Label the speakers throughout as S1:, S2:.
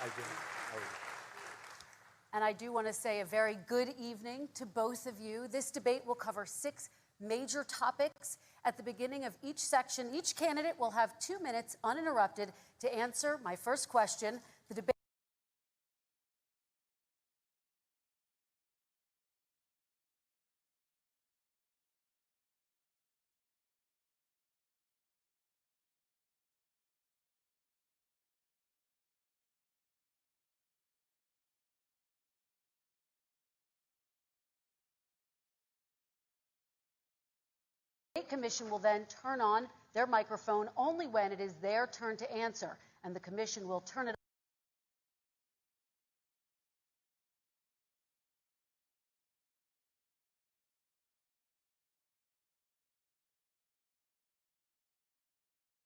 S1: I do.
S2: And I do want to say a very good evening to both of you. This debate will cover 6 major topics. At the beginning of each section, each candidate will have 2 minutes uninterrupted to answer my first question. The debate Commission will then turn on their microphone only when it is their turn to answer, and the Commission will turn it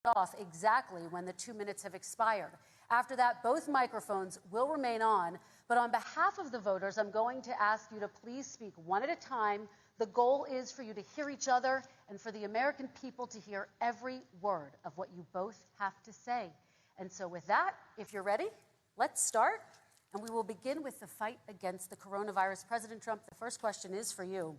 S2: off exactly when the 2 minutes have expired. After that, both microphones will remain on, but on behalf of the voters, I'm going to ask you to please speak one at a time. The goal is for you to hear each other and for the American people to hear every word of what you both have to say. And so with that, if you're ready, let's start. And we will begin with the fight against the coronavirus. President Trump, the first question is for you.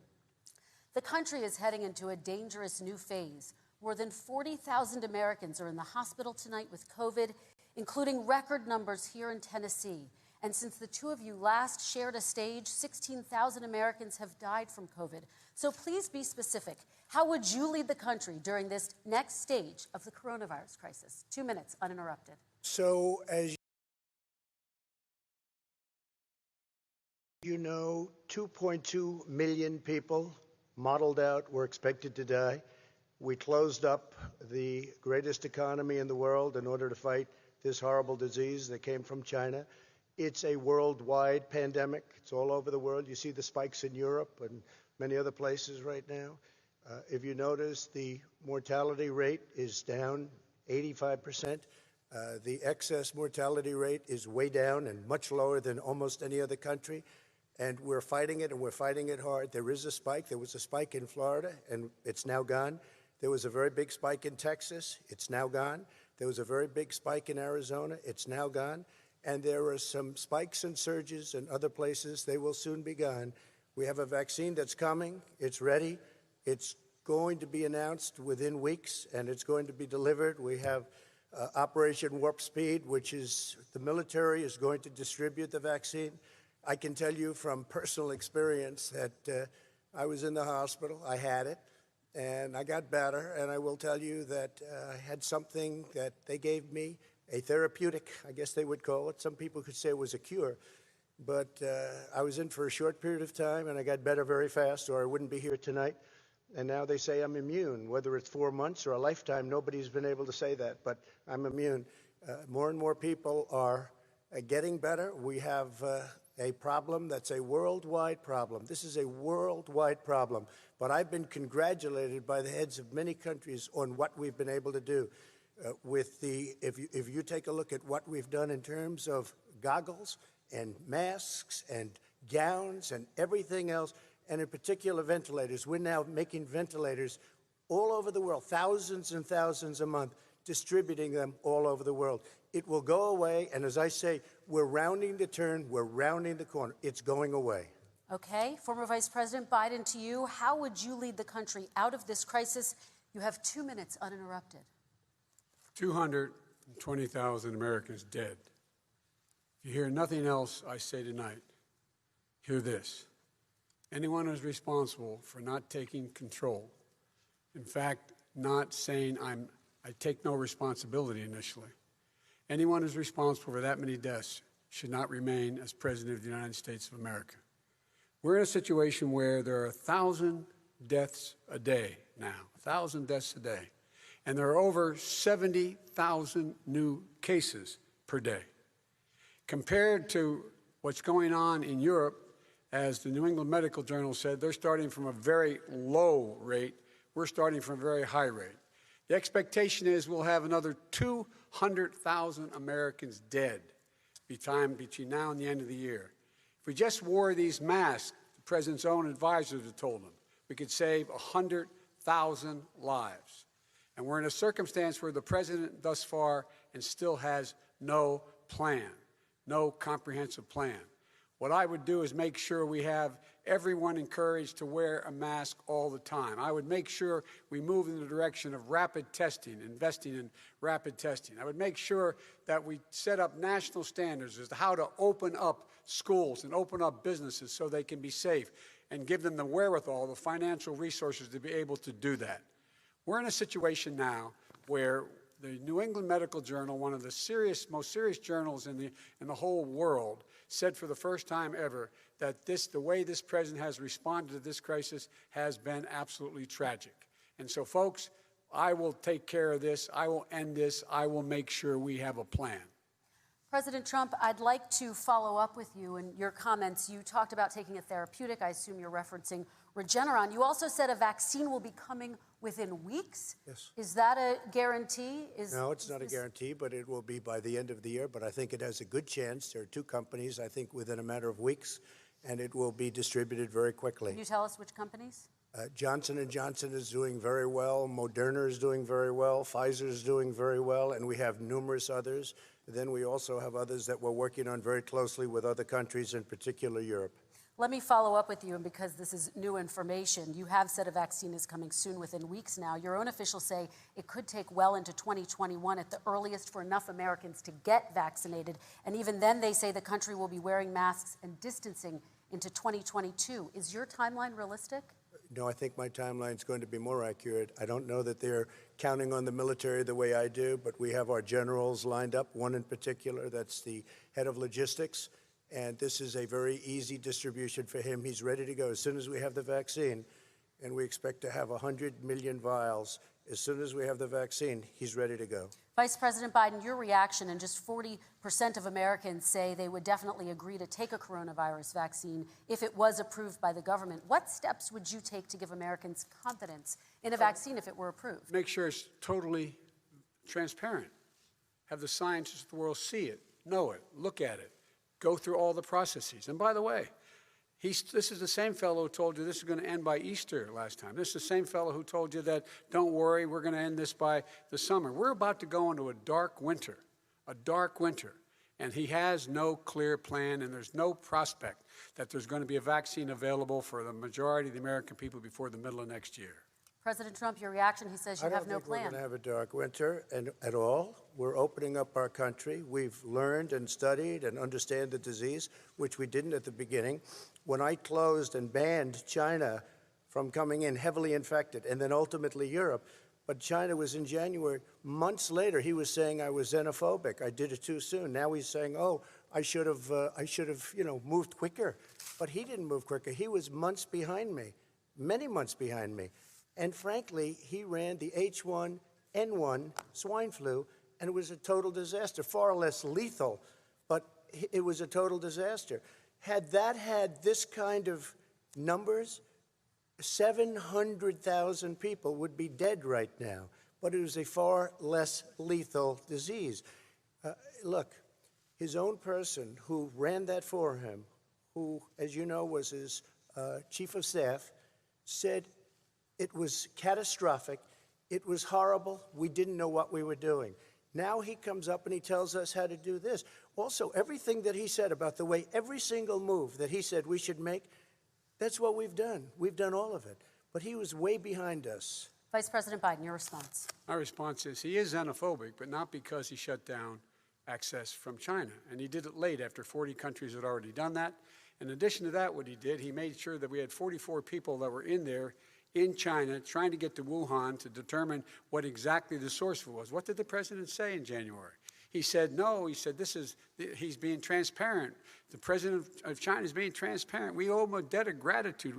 S2: The country is heading into a dangerous new phase. More than 40,000 Americans are in the hospital tonight with COVID, including record numbers here in Tennessee. And since the two of you last shared a stage, 16,000 Americans have died from COVID. So please be specific. How would you lead the country during this next stage of the coronavirus crisis? 2 minutes, uninterrupted.
S1: So, as you know, 2.2 million people modeled out were expected to die. We closed up the greatest economy in the world in order to fight this horrible disease that came from China. It's a worldwide pandemic. It's all over the world. You see the spikes in Europe and many other places right now. If you notice, the mortality rate is down 85%. The excess mortality rate is way down and much lower than almost any other country. And we're fighting it, and we're fighting it hard. There is a spike. There was a spike in Florida, and it's now gone. There was a very big spike in Texas. It's now gone. There was a very big spike in Arizona. It's now gone. And there are some spikes and surges in other places. They will soon be gone. We have a vaccine that's coming. It's ready. It's going to be announced within weeks, and it's going to be delivered. We have Operation Warp Speed, which is the military is going to distribute the vaccine. I can tell you from personal experience that I was in the hospital. I had it, and I got better. And I will tell you that I had something that they gave me, a therapeutic, I guess they would call it. Some people could say it was a cure. But I was in for a short period of time, and I got better very fast, or I wouldn't be here tonight. And now they say I'm immune. Whether it's 4 months or a lifetime, nobody's been able to say that, but I'm immune. More and more people are getting better. We have a problem that's a worldwide problem. This is a worldwide problem. But I've been congratulated by the heads of many countries on what we've been able to do. If you take a look at what we've done in terms of goggles and masks and gowns and everything else, and in particular ventilators. We're now making ventilators all over the world, thousands and thousands a month, distributing them all over the world. It will go away, and as I say, we're rounding the turn, we're rounding the corner. It's going away.
S2: Okay, former Vice President Biden, to you, how would you lead the country out of this crisis? You have 2 minutes uninterrupted.
S3: 220,000 Americans dead. If you hear nothing else I say tonight, hear this. Anyone who's responsible for not taking control, in fact, not saying I take no responsibility initially, anyone who's responsible for that many deaths should not remain as President of the United States of America. We're in a situation where there are 1,000 deaths a day now, 1,000 deaths a day, and there are over 70,000 new cases per day. Compared to what's going on in Europe, as the New England Medical Journal said, they're starting from a very low rate. We're starting from a very high rate. The expectation is we'll have another 200,000 Americans dead between now and the end of the year. If we just wore these masks, the president's own advisors have told him, we could save 100,000 lives. And we're in a circumstance where the president thus far and still has no plan. no comprehensive plan. What I would do is make sure we have everyone encouraged to wear a mask all the time. I would make sure we move in the direction of rapid testing, investing in rapid testing. I would make sure that we set up national standards as to how to open up schools and open up businesses so they can be safe and give them the wherewithal, the financial resources to be able to do that. We're in a situation now where the New England Medical Journal, one of the most serious journals in the whole world, said for the first time ever that the way this president has responded to this crisis has been absolutely tragic. And so, folks, I will take care of this. I will end this. I will make sure we have a plan.
S2: President Trump, I'd like to follow up with you in your comments. You talked about taking a therapeutic. I assume you're referencing Regeneron. You also said a vaccine will be coming within weeks.
S1: Yes.
S2: Is that a guarantee?
S1: No, it's not a guarantee, but it will be by the end of the year. But I think it has a good chance. There are two companies, I think, within a matter of weeks, and it will be distributed very quickly.
S2: Can you tell us which companies?
S1: Johnson & Johnson is doing very well. Moderna is doing very well. Pfizer is doing very well. And we have numerous others. Then we also have others that we're working on very closely with other countries, in particular Europe.
S2: Let me follow up with you, and because this is new information, you have said a vaccine is coming soon, within weeks now. Your own officials say it could take well into 2021 at the earliest for enough Americans to get vaccinated. And even then, they say the country will be wearing masks and distancing into 2022. Is your timeline realistic?
S1: No, I think my timeline is going to be more accurate. I don't know that they're counting on the military the way I do, but we have our generals lined up, one in particular that's the head of logistics. And this is a very easy distribution for him. He's ready to go as soon as we have the vaccine. And we expect to have 100 million vials. As soon as we have the vaccine, he's ready to go.
S2: Vice President Biden, your reaction, and just 40% of Americans say they would definitely agree to take a coronavirus vaccine if it was approved by the government. What steps would you take to give Americans confidence in a vaccine if it were approved?
S3: Make sure it's totally transparent. Have the scientists of the world see it, know it, look at it, go through all the processes. And by the way, this is the same fellow who told you this is going to end by Easter last time. This is the same fellow who told you that, don't worry, we're going to end this by the summer. We're about to go into a dark winter, and he has no clear plan, and there's no prospect that there's going to be a vaccine available for the majority of the American people before the middle of next year.
S2: President Trump, your reaction, he says you have no plan.
S1: I don't think we're going to have a dark winter at all. We're opening up our country. We've learned and studied and understand the disease, which we didn't at the beginning. When I closed and banned China from coming in heavily infected, and then ultimately Europe, but China was in January. Months later, he was saying I was xenophobic. I did it too soon. Now he's saying, oh, I should have, moved quicker. But he didn't move quicker. He was months behind me, many months behind me. And frankly, he ran the H1N1 swine flu, and it was a total disaster, far less lethal, but it was a total disaster. Had that had this kind of numbers, 700,000 people would be dead right now, but it was a far less lethal disease. Look, his own person who ran that for him, who, as you know, was his chief of staff, said it was catastrophic, it was horrible, we didn't know what we were doing. Now he comes up and he tells us how to do this. Also, everything that he said about the way, every single move that he said we should make, that's what we've done. We've done all of it. But he was way behind us.
S2: Vice President Biden, your response.
S3: My response is he is xenophobic, but not because he shut down access from China. And he did it late after 40 countries had already done that. In addition to that, what he did, he made sure that we had 44 people that were in there in China trying to get to Wuhan to determine what exactly the source was. What did the president say in January? He said, no, he said, he's being transparent. The president of China is being transparent. We owe him a debt of gratitude.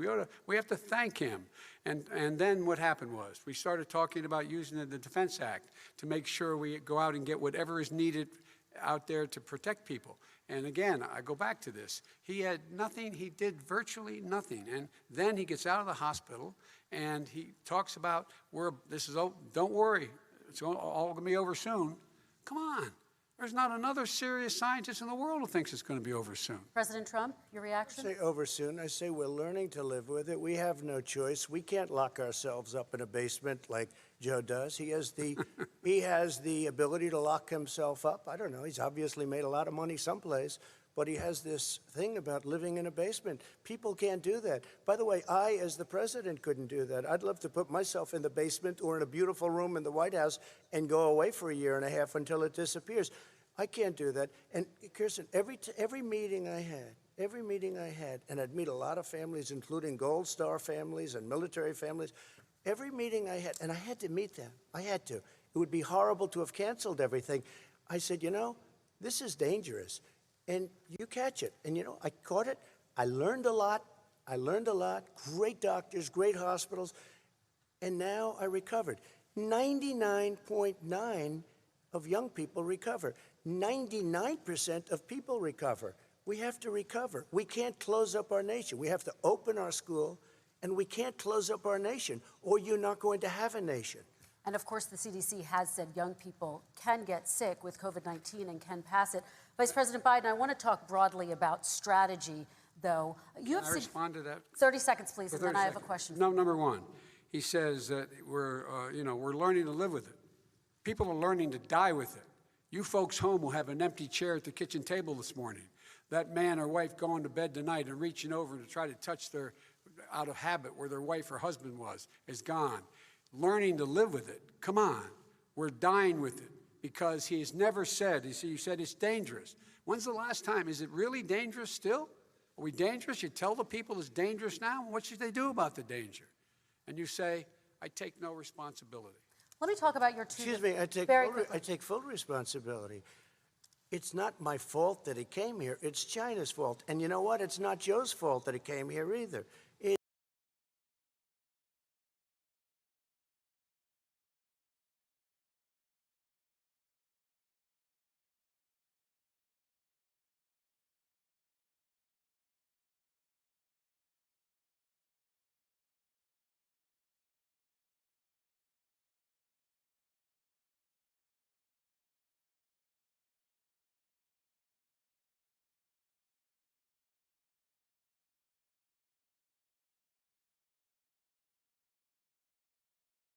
S3: We have to thank him. And then what happened was we started talking about using the Defense Act to make sure we go out and get whatever is needed out there to protect people. And again, I go back to this. He had nothing. He did virtually nothing. And then he gets out of the hospital and he talks about, don't worry, it's all going to be over soon. Come on. There's not another serious scientist in the world who thinks it's going to be over soon.
S2: President Trump, your reaction?
S1: I say over soon. I say we're learning to live with it. We have no choice. We can't lock ourselves up in a basement like Joe does. He has the ability to lock himself up. I don't know. He's obviously made a lot of money someplace, but he has this thing about living in a basement. People can't do that. By the way, I, as the president, couldn't do that. I'd love to put myself in the basement or in a beautiful room in the White House and go away for a year and a half until it disappears. I can't do that. And Kirsten, every meeting I had, and I'd meet a lot of families, including Gold Star families and military families, every meeting I had, and I had to meet them. I had to. It would be horrible to have canceled everything. I said, you know, this is dangerous. And you catch it. And, you know, I caught it. I learned a lot. Great doctors, great hospitals. And now I recovered. 99.9 of young people recover. 99% of people recover. We have to recover. We can't close up our nation. We have to open our school, and we can't close up our nation, or you're not going to have a nation.
S2: And of course, the CDC has said young people can get sick with COVID-19 and can pass it. Vice President Biden, I want to talk broadly about strategy, though.
S3: Can I respond to that?
S2: 30 seconds, please, and then I have a question.
S3: No, number one, he says that we're learning to live with it. People are learning to die with it. You folks home will have an empty chair at the kitchen table this morning. That man or wife going to bed tonight and reaching over to try to touch their, out of habit, where their wife or husband was, is gone. Learning to live with it. Come on. We're dying with it because he has never said, you said it's dangerous. When's the last time? Is it really dangerous still? Are we dangerous? You tell the people it's dangerous now? What should they do about the danger? And you say, I take no responsibility.
S2: Let me talk about your two.
S1: Excuse me, I take full responsibility. It's not my fault that it came here. It's China's fault. And you know what? It's not Joe's fault that it came here either.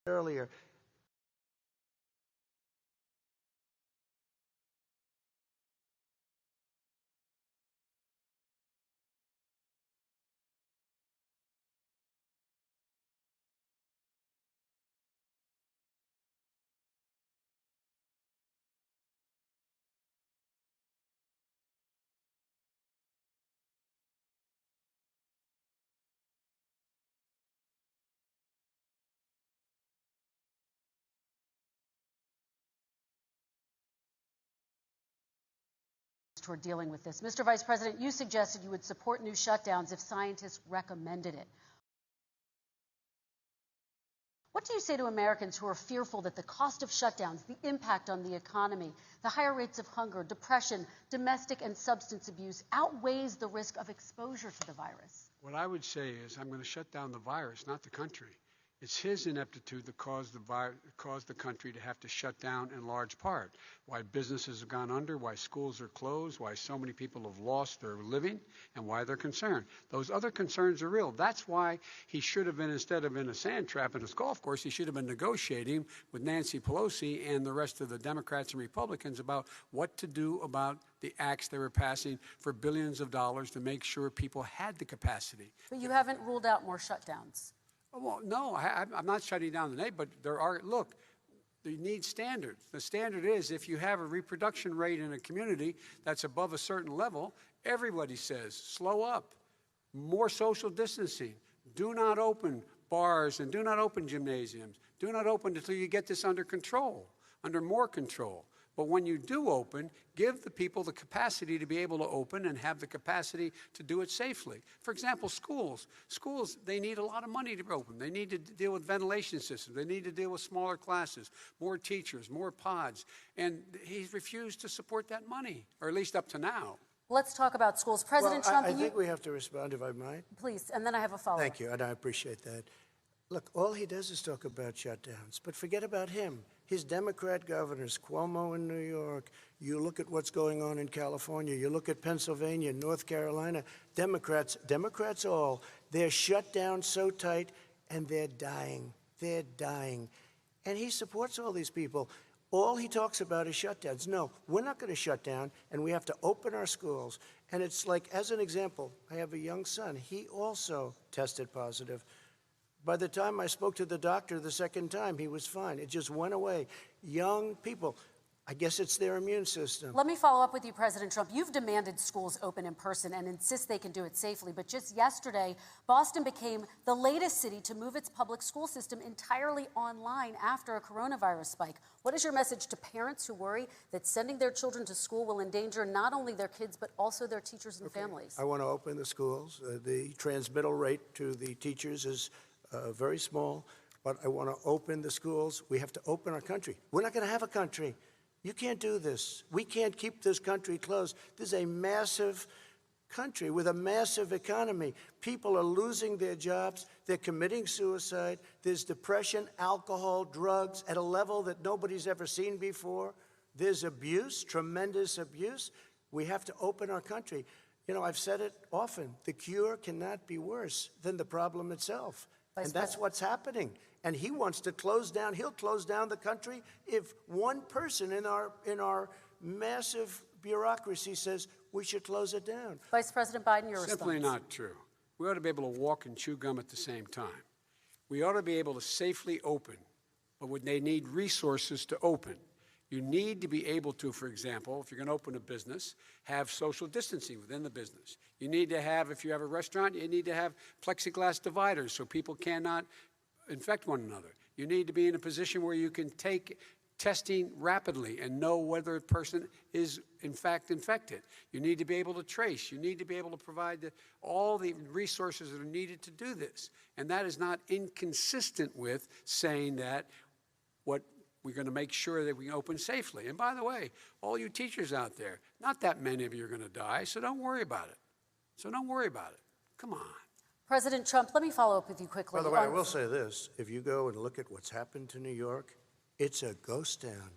S1: Earlier.
S2: Toward dealing with this. Mr. Vice President, you suggested you would support new shutdowns if scientists recommended it. What do you say to Americans who are fearful that the cost of shutdowns, the impact on the economy, the higher rates of hunger, depression, domestic and substance abuse outweighs the risk of exposure to the virus?
S3: What I would say is I'm going to shut down the virus, not the country. It's his ineptitude that caused the country to have to shut down in large part. Why businesses have gone under, why schools are closed, why so many people have lost their living, and why they're concerned. Those other concerns are real. That's why he should have been, instead of in a sand trap at his golf course, he should have been negotiating with Nancy Pelosi and the rest of the Democrats and Republicans about what to do about the acts they were passing for billions of dollars to make sure people had the capacity.
S2: But you haven't ruled out more shutdowns.
S3: Well, no, I'm not shutting down the nation, but there are, look, you need standards. The standard is if you have a reproduction rate in a community that's above a certain level, everybody says, slow up, more social distancing, do not open bars and do not open gymnasiums, do not open until you get this under control, under more control. But when you do open, give the people the capacity to be able to open and have the capacity to do it safely. For example, schools. Schools, they need a lot of money to open. They need to deal with ventilation systems. They need to deal with smaller classes, more teachers, more pods. And he's refused to support that money, or at least up to now.
S2: Let's talk about schools. President Trump,
S1: I think we have to respond, if I might.
S2: Please, and then I have a follow-up.
S1: Thank you, and I appreciate that. Look, all he does is talk about shutdowns, but forget about him. His Democrat governors, Cuomo in New York, you look at what's going on in California, you look at Pennsylvania, North Carolina, Democrats all, they're shut down so tight, and they're dying. They're dying. And he supports all these people. All he talks about is shutdowns. No, we're not going to shut down, and we have to open our schools. And it's like, as an example, I have a young son. He also tested positive. By the time I spoke to the doctor the second time, he was fine. It just went away. Young people, I guess it's their immune system.
S2: Let me follow up with you, President Trump. You've demanded schools open in person and insist they can do it safely. But just yesterday, Boston became the latest city to move its public school system entirely online after a coronavirus spike. What is your message to parents who worry that sending their children to school will endanger not only their kids, but also their teachers and families?
S1: I want to open the schools. The transmittal rate to the teachers is very small, but I want to open the schools. We have to open our country. We're not going to have a country. You can't do this. We can't keep this country closed. This is a massive country with a massive economy. People are losing their jobs. They're committing suicide. There's depression, alcohol, drugs at a level that nobody's ever seen before. There's abuse, tremendous abuse. We have to open our country. You know, I've said it often. The cure cannot be worse than the problem itself. And that's what's happening. And he wants to close down. He'll close down the country if one person in our massive bureaucracy says we should close it down.
S2: Vice President Biden, your response.
S3: Simply not true. We ought to be able to walk and chew gum at the same time. We ought to be able to safely open, but when they need resources to open. You need to be able to, for example, if you're going to open a business, have social distancing within the business. You need to have, if you have a restaurant, you need to have plexiglass dividers so people cannot infect one another. You need to be in a position where you can take testing rapidly and know whether a person is in fact infected. You need to be able to trace. You need to be able to provide all the resources that are needed to do this. And that is not inconsistent with saying that we're going to make sure that we open safely. And by the way, all you teachers out there, not that many of you are going to die, so don't worry about it. Come on.
S2: President Trump, let me follow up with you quickly.
S1: By the way, I will say this. If you go and look at what's happened to New York, it's a ghost town.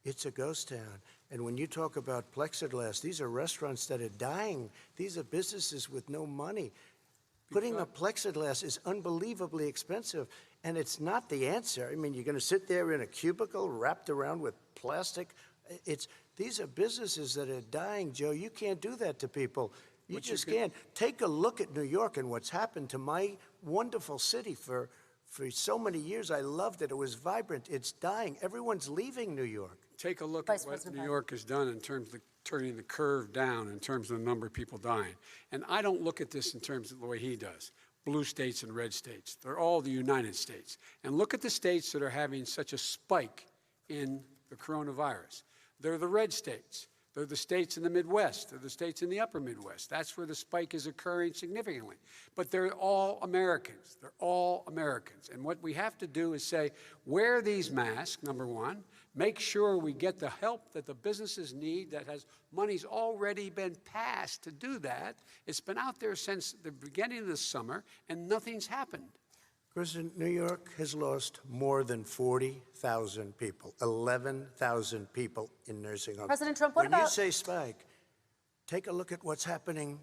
S1: It's a ghost town. And when you talk about plexiglass, these are restaurants that are dying. These are businesses with no money. Putting up plexiglass is unbelievably expensive, and it's not the answer. I mean, you're going to sit there in a cubicle wrapped around with plastic. These are businesses that are dying, Joe. You can't do that to people. You just can't. Take a look at New York and what's happened to my wonderful city for so many years. I loved it. It was vibrant. It's dying. Everyone's leaving New York.
S3: Take a look at what New York has done in terms of turning the curve down in terms of the number of people dying. And I don't look at this in terms of the way he does. Blue states and red states. They're all the United States. And look at the states that are having such a spike in the coronavirus. They're the red states. They're the states in the Midwest. They're the states in the upper Midwest. That's where the spike is occurring significantly. But they're all Americans. They're all Americans. And what we have to do is say, wear these masks, number one. Make sure we get the help that the businesses need that has money's already been passed to do that. It's been out there since the beginning of the summer, and nothing's happened.
S1: President, New York has lost more than 40,000 people, 11,000 people in nursing homes.
S2: President Trump,
S1: when you say spike, take a look at what's happening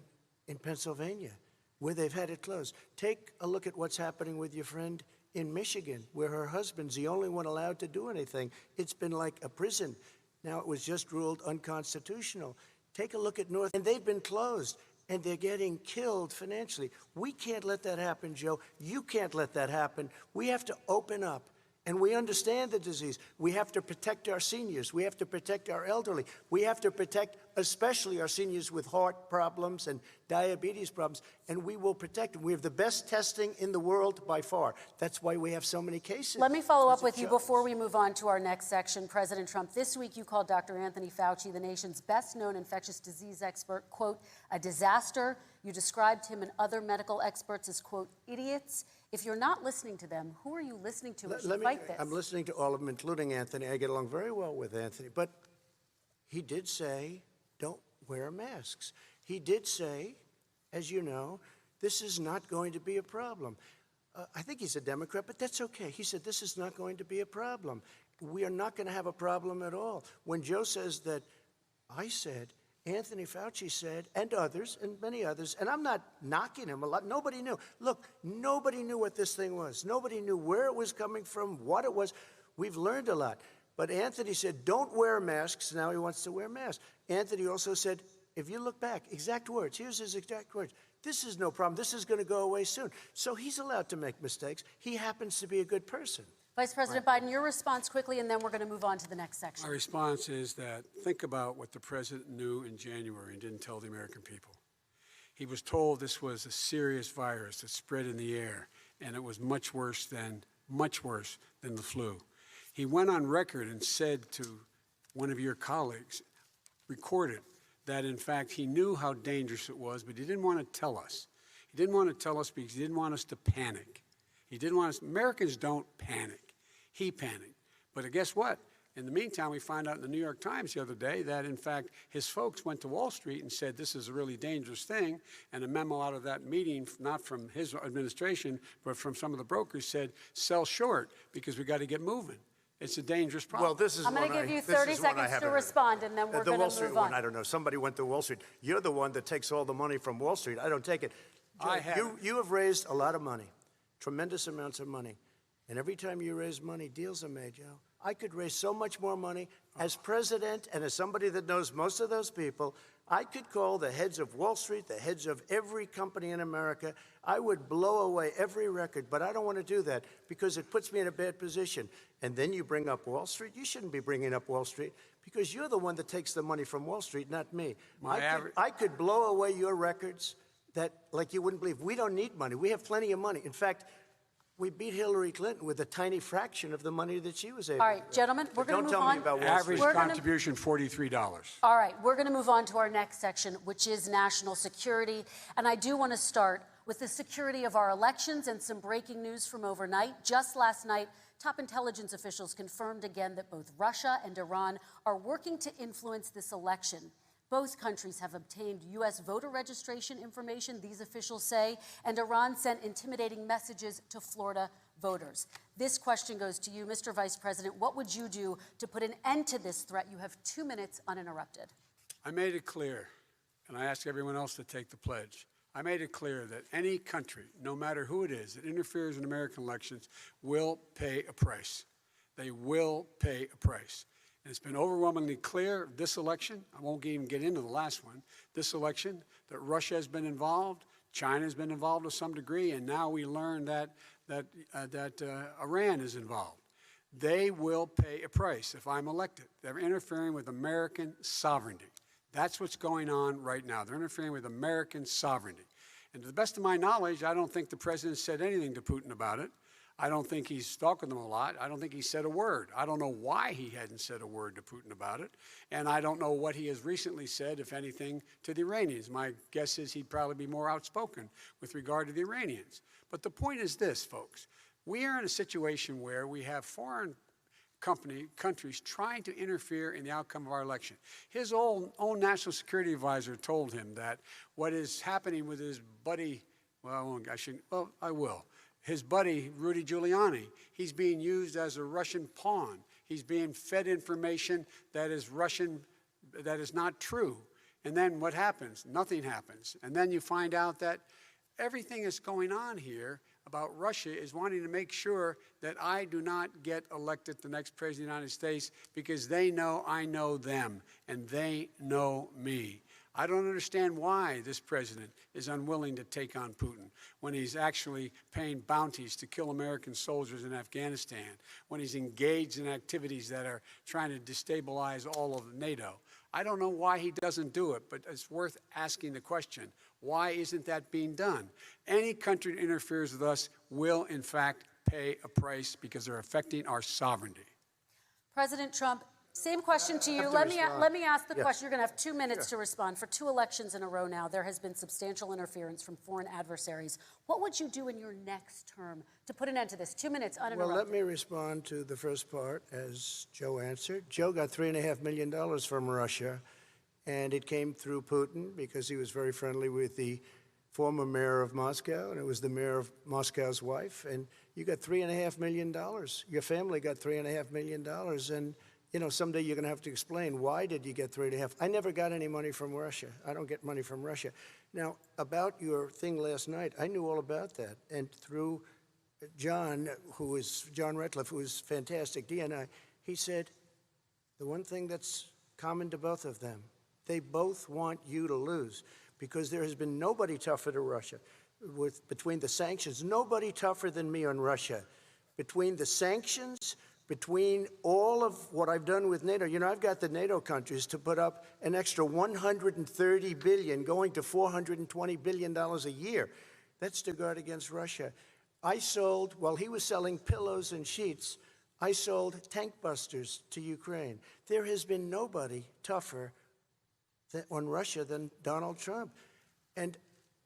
S1: in Pennsylvania, where they've had it closed. Take a look at what's happening with your friend in Michigan, where her husband's the only one allowed to do anything. It's been like a prison. Now it was just ruled unconstitutional. Take a look at North, and they've been closed, and they're getting killed financially. We can't let that happen, Joe. You can't let that happen. We have to open up. And we understand the disease. We have to protect our seniors. We have to protect our elderly. We have to protect especially our seniors with heart problems and diabetes problems. And we will protect them. We have the best testing in the world by far. That's why we have so many cases.
S2: Let me follow up with you before we move on to our next section. President Trump, this week you called Dr. Anthony Fauci, the nation's best-known infectious disease expert, quote, a disaster. You described him and other medical experts as, quote, idiots. If you're not listening to them, who are you listening to as you fight this?
S1: I'm listening to all of them, including Anthony. I get along very well with Anthony. But he did say, don't wear masks. He did say, as you know, this is not going to be a problem. I think he's a Democrat, but that's okay. He said, this is not going to be a problem. We are not going to have a problem at all. When Joe says that, I said, Anthony Fauci said, and others, and many others, and I'm not knocking him a lot. Nobody knew. Look, nobody knew what this thing was. Nobody knew where it was coming from, what it was. We've learned a lot. But Anthony said, don't wear masks. Now he wants to wear masks. Anthony also said, if you look back, exact words, here's his exact words. This is no problem. This is going to go away soon. So he's allowed to make mistakes. He happens to be a good person.
S2: Vice President Biden, your response quickly, and then we're going to move on to the next section.
S3: My response is that think about what the president knew in January and didn't tell the American people. He was told this was a serious virus that spread in the air, and it was much worse than the flu. He went on record and said to one of your colleagues, recorded, that in fact he knew how dangerous it was, but he didn't want to tell us. He didn't want to tell us because he didn't want us to panic. He didn't want us, Americans don't panic. He panicked. But guess what? In the meantime, we found out in the New York Times the other day that, in fact, his folks went to Wall Street and said this is a really dangerous thing. And a memo out of that meeting, not from his administration, but from some of the brokers, said sell short because we got to get moving. It's a dangerous problem.
S1: Well, this is
S2: I'm going to give you 30 seconds to respond, and then we're going to move on.
S1: The Wall Street one, I don't know. Somebody went to Wall Street. You're the one that takes all the money from Wall Street. I don't take it. You have raised a lot of money, tremendous amounts of money. And every time you raise money, deals are made, Joe. I could raise so much more money. As president and as somebody that knows most of those people, I could call the heads of Wall Street, the heads of every company in America. I would blow away every record, but I don't want to do that because it puts me in a bad position. And then you bring up Wall Street. You shouldn't be bringing up Wall Street because you're the one that takes the money from Wall Street, not me. I could blow away your records that, like you wouldn't believe. We don't need money. We have plenty of money. In fact, we beat Hillary Clinton with a tiny fraction of the money that she was able to.
S2: All right, gentlemen, we're going to move on.
S1: Don't tell me about Wall Street.
S3: Average contribution, $43.
S2: All right, we're going to move on to our next section, which is national security. And I do want to start with the security of our elections and some breaking news from overnight. Just last night, top intelligence officials confirmed again that both Russia and Iran are working to influence this election. Both countries have obtained U.S. voter registration information, these officials say, and Iran sent intimidating messages to Florida voters. This question goes to you, Mr. Vice President. What would you do to put an end to this threat? You have 2 minutes uninterrupted.
S3: I made it clear, and I ask everyone else to take the pledge. I made it clear that any country, no matter who it is, that interferes in American elections will pay a price. They will pay a price. And it's been overwhelmingly clear this election, I won't even get into the last one, this election, that Russia has been involved, China has been involved to some degree, and now we learn that Iran is involved. They will pay a price if I'm elected. They're interfering with American sovereignty. That's what's going on right now. They're interfering with American sovereignty. And to the best of my knowledge, I don't think the president said anything to Putin about it. I don't think he's stalking them a lot. I don't think he said a word. I don't know why he hadn't said a word to Putin about it. And I don't know what he has recently said, if anything, to the Iranians. My guess is he'd probably be more outspoken with regard to the Iranians. But the point is this, folks. We are in a situation where we have foreign countries trying to interfere in the outcome of our election. His own national security advisor told him that what is happening with his buddy, I will. His buddy, Rudy Giuliani, he's being used as a Russian pawn. He's being fed information that is Russian, that is not true. And then what happens? Nothing happens. And then you find out that everything that's going on here about Russia is wanting to make sure that I do not get elected the next president of the United States because they know I know them and they know me. I don't understand why this president is unwilling to take on Putin when he's actually paying bounties to kill American soldiers in Afghanistan, when he's engaged in activities that are trying to destabilize all of NATO. I don't know why he doesn't do it, but it's worth asking the question, why isn't that being done? Any country that interferes with us will, in fact, pay a price because they're affecting our sovereignty.
S2: President Trump, same question to you. Let me ask the question. You're going to have 2 minutes to respond. For 2 elections in a row now, there has been substantial interference from foreign adversaries. What would you do in your next term to put an end to this? 2 minutes uninterrupted.
S1: Well, let me respond to the first part, as Joe answered. Joe got $3.5 million from Russia, and it came through Putin because he was very friendly with the former mayor of Moscow, and it was the mayor of Moscow's wife. And you got $3.5 million. Your family got $3.5 million, and you know, someday you're going to have to explain, why did you get 3.5? I never got any money from Russia. I don't get money from Russia. Now, about your thing last night, I knew all about that. And through John Ratcliffe, who is fantastic, DNI, he said, the one thing that's common to both of them, they both want you to lose, because there has been nobody tougher to Russia. Between the sanctions, nobody tougher than me on Russia. Between the sanctions, between all of what I've done with NATO, I've got the NATO countries to put up an extra $130 billion, going to $420 billion a year. That's to guard against Russia. I sold, while he was selling pillows and sheets, I sold tank busters to Ukraine. There has been nobody tougher on Russia than Donald Trump. And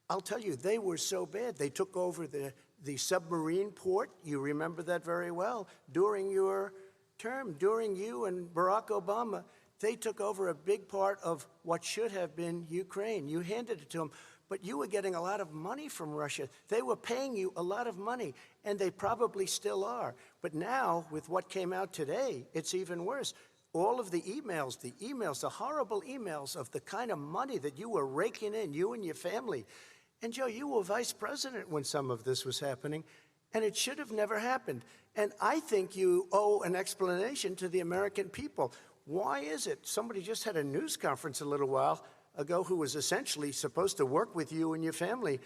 S1: I'll tell you, they were so bad. They took over the submarine port. You remember that very well. During your term, during you and Barack Obama, they took over a big part of what should have been Ukraine. You handed it to them, but you were getting a lot of money from Russia. They were paying you a lot of money, and they probably still are. But now, with what came out today, it's even worse. All of the emails, the horrible emails of the kind of money that you were raking in, you and your family. And Joe, you were vice president when some of this was happening, and it should have never happened. And I think you owe an explanation to the American people. Why is it? Somebody just had a news conference a little while ago who was essentially supposed to work with you and your family,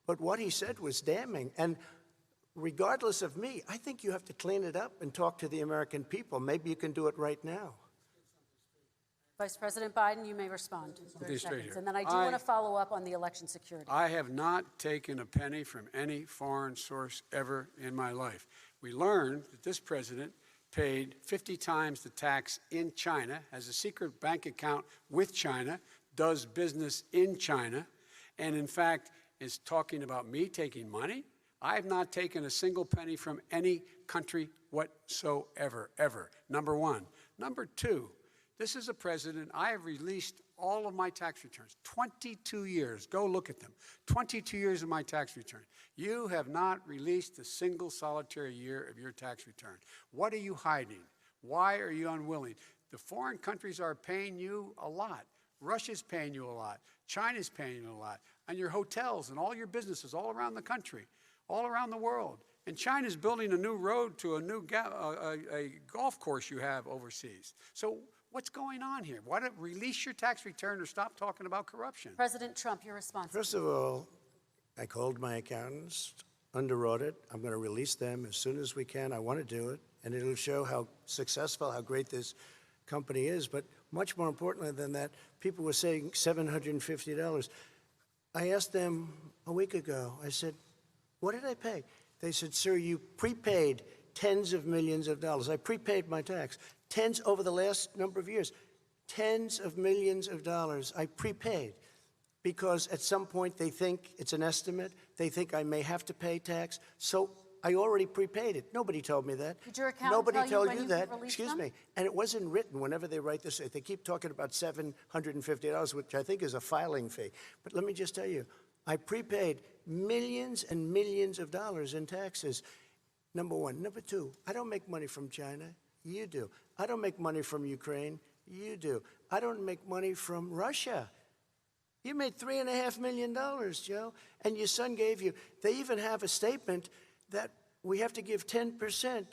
S1: but what he said was damning. And regardless of me, I think you have to clean it up and talk to the American people. Maybe you can do it right now.
S2: Vice President Biden, you may respond. And then I do want to follow up on the election security.
S3: I have not taken a penny from any foreign source ever in my life. We learned that this president paid 50 times the tax in China, has a secret bank account with China, does business in China, and in fact is talking about me taking money. I have not taken a single penny from any country whatsoever, ever, number one. Number two, this is a president, I have released all of my tax returns, 22 years. Go look at them. 22 years of my tax return. You have not released a single solitary year of your tax return. What are you hiding? Why are you unwilling? The foreign countries are paying you a lot. Russia's paying you a lot. China's paying you a lot. And your hotels and all your businesses all around the country, all around the world. And China's building a new road to a new a golf course you have overseas. So what's going on here? Why don't release your tax return or stop talking about corruption?
S2: President Trump, your response.
S1: First of all, I called my accountants under audit. I'm going to release them as soon as we can. I want to do it, and it'll show how successful, how great this company is. But much more importantly than that, people were saying $750. I asked them a week ago, I said, what did I pay? They said, sir, you prepaid tens of millions of dollars. I prepaid my tax. Tens over the last number of years. Tens of millions of dollars I prepaid because at some point they think it's an estimate. They think I may have to pay tax. So I already prepaid it. Nobody told me that.
S2: Did your accountant
S1: Nobody
S2: tell
S1: told you that. Excuse
S2: them?
S1: me. And it wasn't written whenever they write this. They keep talking about $750, which I think is a filing fee. But let me just tell you, I prepaid millions and millions of dollars in taxes. Number one. Number two, I don't make money from China. You do. I don't make money from Ukraine. You do. I don't make money from Russia. You made $3.5 million, Joe, and your son gave you. They even have a statement that we have to give 10%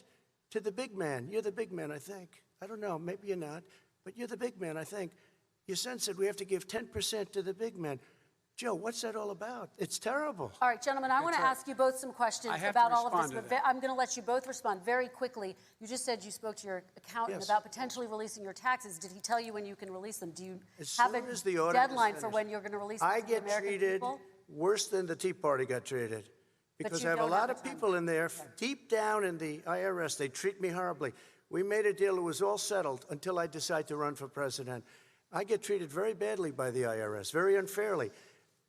S1: to the big man. You're the big man, I think. I don't know. Maybe you're not, but you're the big man, I think. Your son said we have to give 10% to the big man. Joe, what's that all about? It's terrible.
S2: All right, gentlemen, I want to ask you both some questions about all of this, but I'm going to let you both respond very quickly. You just said you spoke to your accountant about potentially releasing your taxes. Did he tell you when you can release them? Do you have a deadline for when you're going to release them to the American people? I get treated
S1: worse than the Tea Party got treated because I have a lot of people in there deep down in the IRS. They treat me horribly. We made a deal. It was all settled until I decide to run for president. I get treated very badly by the IRS, very unfairly.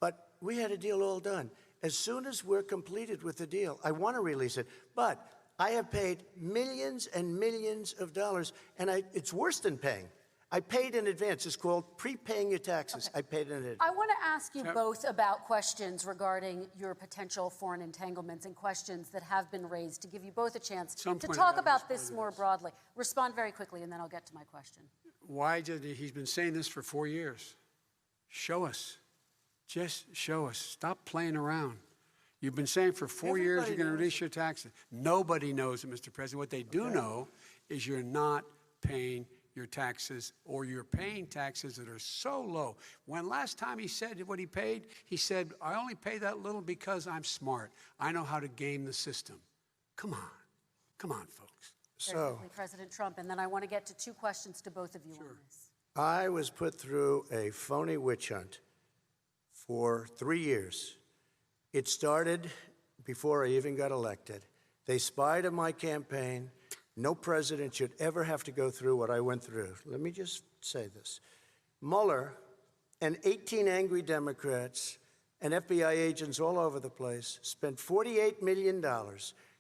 S1: But we had a deal all done. As soon as we're completed with the deal, I want to release it. But I have paid millions and millions of dollars, and it's worse than paying. I paid in advance. It's called prepaying your taxes. I paid in advance.
S2: I want to ask you both about questions regarding your potential foreign entanglements and questions that have been raised to give you both a chance to talk about this more broadly. Respond very quickly, and then I'll get to my question.
S3: Why did he's been saying this for 4 years? Show us. Just show us. Stop playing around. You've been saying for 4 years
S1: Everybody
S3: you're going to
S1: knows
S3: reduce your taxes. Nobody knows it, Mr. President. What they do know is you're not paying your taxes, or you're paying taxes that are so low. When last time he said what he paid, he said, I only pay that little because I'm smart. I know how to game the system. Come on. Come on, folks.
S2: Very quickly, President Trump, and then I want to get to two questions to both of you on this.
S1: I was put through a phony witch hunt for 3 years. It started before I even got elected. They spied on my campaign. No president should ever have to go through what I went through. Let me just say this. Mueller and 18 angry Democrats and FBI agents all over the place spent $48 million.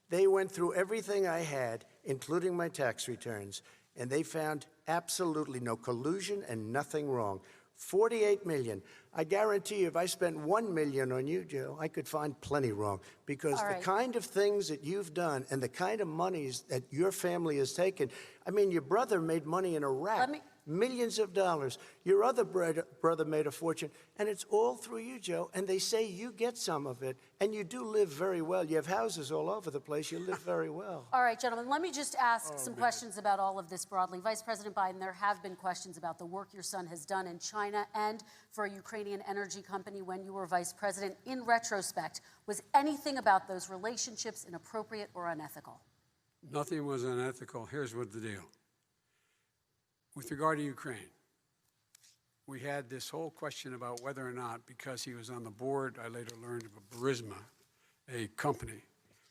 S1: They went through everything I had, including my tax returns, and they found absolutely no collusion and nothing wrong. $48 million. I guarantee you, if I spent $1 million on you, Joe, I could find plenty wrong. Because the kind of things that you've done and the kind of monies that your family has taken, I mean, your brother made money in Iraq. Millions of dollars. Your other brother made a fortune, and it's all through you, Joe. And they say you get some of it, and you do live very well. You have houses all over the place. You live very well.
S2: All right, gentlemen, let me just ask some questions about all of this broadly. Vice President Biden, there have been questions about the work your son has done in China and for a Ukrainian energy company when you were vice president. In retrospect, was anything about those relationships inappropriate or unethical?
S3: Nothing was unethical. Here's what the deal. With regard to Ukraine, we had this whole question about whether or not, because he was on the board, I later learned of a Burisma, a company,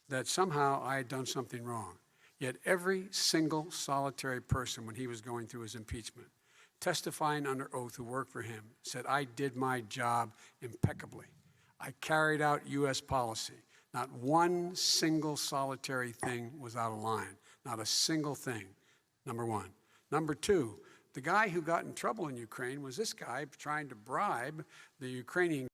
S3: that somehow I had done something wrong. Yet every single solitary person, when he was going through his impeachment, testifying under oath who worked for him, said, I did my job impeccably. I carried out U.S. policy. Not one single solitary thing was out of line. Not a single thing, number one. Number two, the guy who got in trouble in Ukraine was this guy trying to bribe the Ukrainian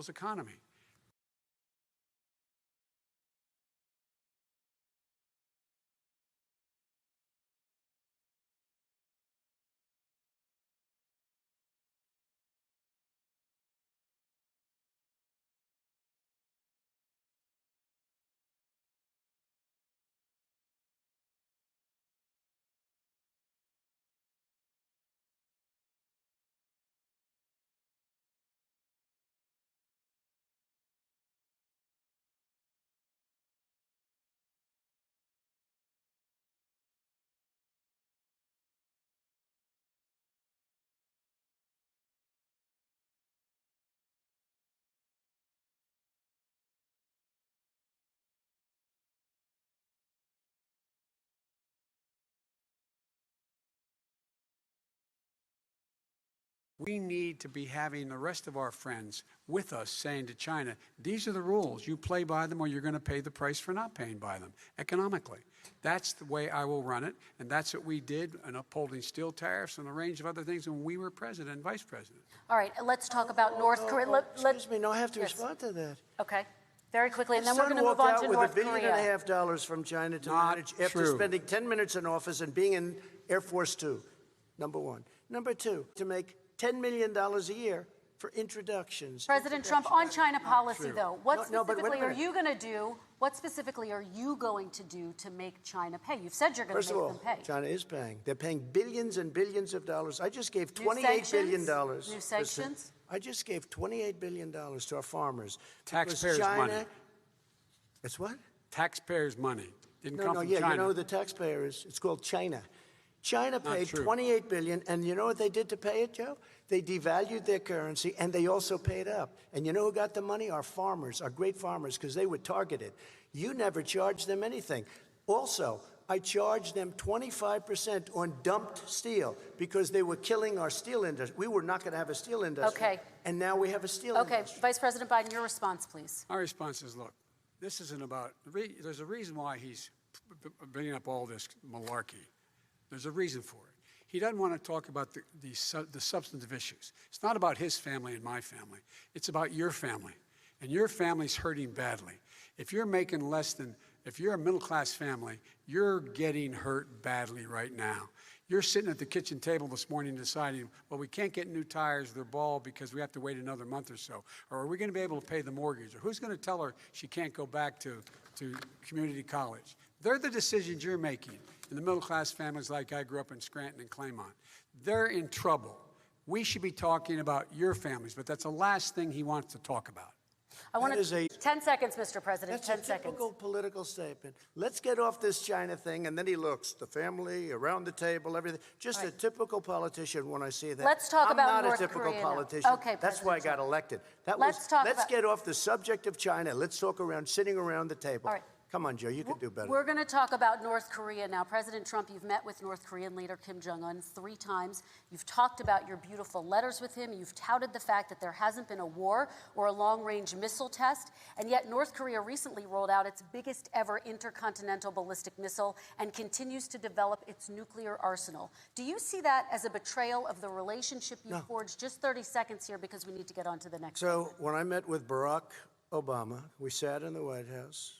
S3: economy. We need to be having the rest of our friends with us saying to China, these are the rules. You play by them or you're going to pay the price for not paying by them economically. That's the way I will run it, and that's what we did in upholding steel tariffs and a range of other things when we were president and vice president.
S2: All right, let's talk about North Korea.
S1: Excuse me, no, I have to respond to that.
S2: Okay, very quickly, and then we're
S1: Son
S2: going to move on to North
S1: with $1.5
S2: Korea.
S1: billion from China to
S3: Not
S1: manage after
S3: true.
S1: spending 10 minutes in office and being in Air Force Two, number one. Number two, to make $10 million a year for introductions.
S2: President Trump, on China policy, though, what
S1: No, but wait a
S2: specifically are
S1: minute.
S2: you going to do? What specifically are you going to do to make China pay? You've said you're going
S1: First
S2: to
S1: of
S2: make
S1: all,
S2: them pay.
S1: China is paying. They're paying billions and billions of dollars. I just gave
S2: New
S1: $28 billion.
S2: sanctions? New sanctions?
S1: I just gave $28 billion to our farmers.
S3: Taxpayers'
S1: China,
S3: money.
S1: It's what?
S3: Taxpayers' money. Didn't come from
S1: yeah,
S3: China.
S1: you know who the taxpayer is? It's called China. China paid $28 billion, and you know what they did to pay it, Joe? They devalued their currency, and they also paid up. And you know who got the money? Our farmers, our great farmers, because they were targeted. You never charged them anything. Also, I charged them 25% on dumped steel because they were killing our steel industry. We were not going to have a steel industry.
S2: Okay.
S1: And now we have a steel industry.
S2: Okay, Vice President Biden, your response, please.
S3: My response is, look, this isn't about, there's a reason why he's bringing up all this malarkey. There's a reason for it. He doesn't want to talk about the substantive issues. It's not about his family and my family. It's about your family. And your family's hurting badly. If you're making less than, if you're a middle-class family, you're getting hurt badly right now. You're sitting at the kitchen table this morning deciding, well, we can't get new tires, they're bald because we have to wait another month or so. Or are we going to be able to pay the mortgage? Or who's going to tell her she can't go back to community college? They're the decisions you're making in the middle-class families like I grew up in Scranton and Claymont. They're in trouble. We should be talking about your families, but that's the last thing he wants to talk about.
S2: I want to 10 seconds, Mr. President.
S1: That's
S2: 10
S1: a
S2: seconds.
S1: typical political statement. Let's get off this China thing, and then he looks, the family, around the table, everything. Just a typical politician when I see that.
S2: Let's talk about
S1: I'm not
S2: North
S1: a typical
S2: Korea
S1: politician.
S2: now. Okay,
S1: that's why I got elected.
S2: Let's
S1: get off the subject of China. Let's talk around sitting around the table.
S2: All right.
S1: Come on, Joe, you can do better.
S2: We're going to talk about North Korea now. President Trump, you've met with North Korean leader Kim Jong-un 3 times. You've talked about your beautiful letters with him. You've touted the fact that there hasn't been a war or a long-range missile test. And yet North Korea recently rolled out its biggest ever intercontinental ballistic missile and continues to develop its nuclear arsenal. Do you see that as a betrayal of the relationship you forged? Just 30 seconds here because we need to get on to the next
S1: So when I met with Barack Obama, we sat in the White House.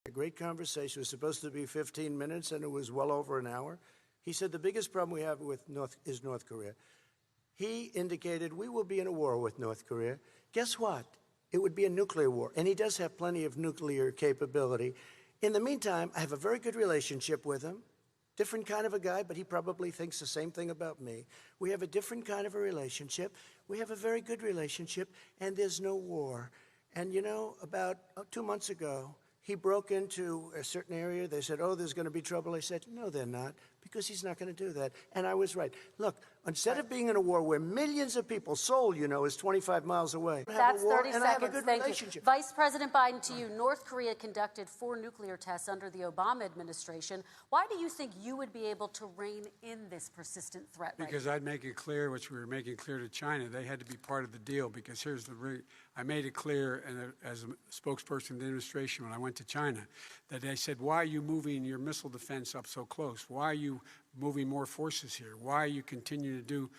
S1: A great conversation. It was supposed to be 15 minutes, and it was well over an hour. He said the biggest problem we have with North Korea. He indicated we will be in a war with North Korea. Guess what? It would be a nuclear war, and he does have plenty of nuclear capability. In the meantime, I have a very good relationship with him. Different kind of a guy, but he probably thinks the same thing about me. We have a different kind of a relationship. We have a very good relationship, and there's no war. And you know, about 2 months ago, he broke into a certain area. They said, oh, there's going to be trouble. I said, no, they're not, because he's not going to do that. And I was right. Look, instead of being in a war where millions of people, Seoul, you know, is 25 miles away.
S2: That's 30
S1: and
S2: seconds.
S1: I have a good relationship.
S2: You. Vice President Biden, to you, North Korea conducted 4 nuclear tests under the Obama administration. Why do you think you would be able to rein in this persistent threat?
S3: Because I'd make it clear, which we were making clear to China, they had to be part of the deal. Because here's I made it clear, and as a spokesperson of the administration when I went to China, that they said, why are you moving your missile defense up so close? Why are you moving more forces here? Why are you continuing to do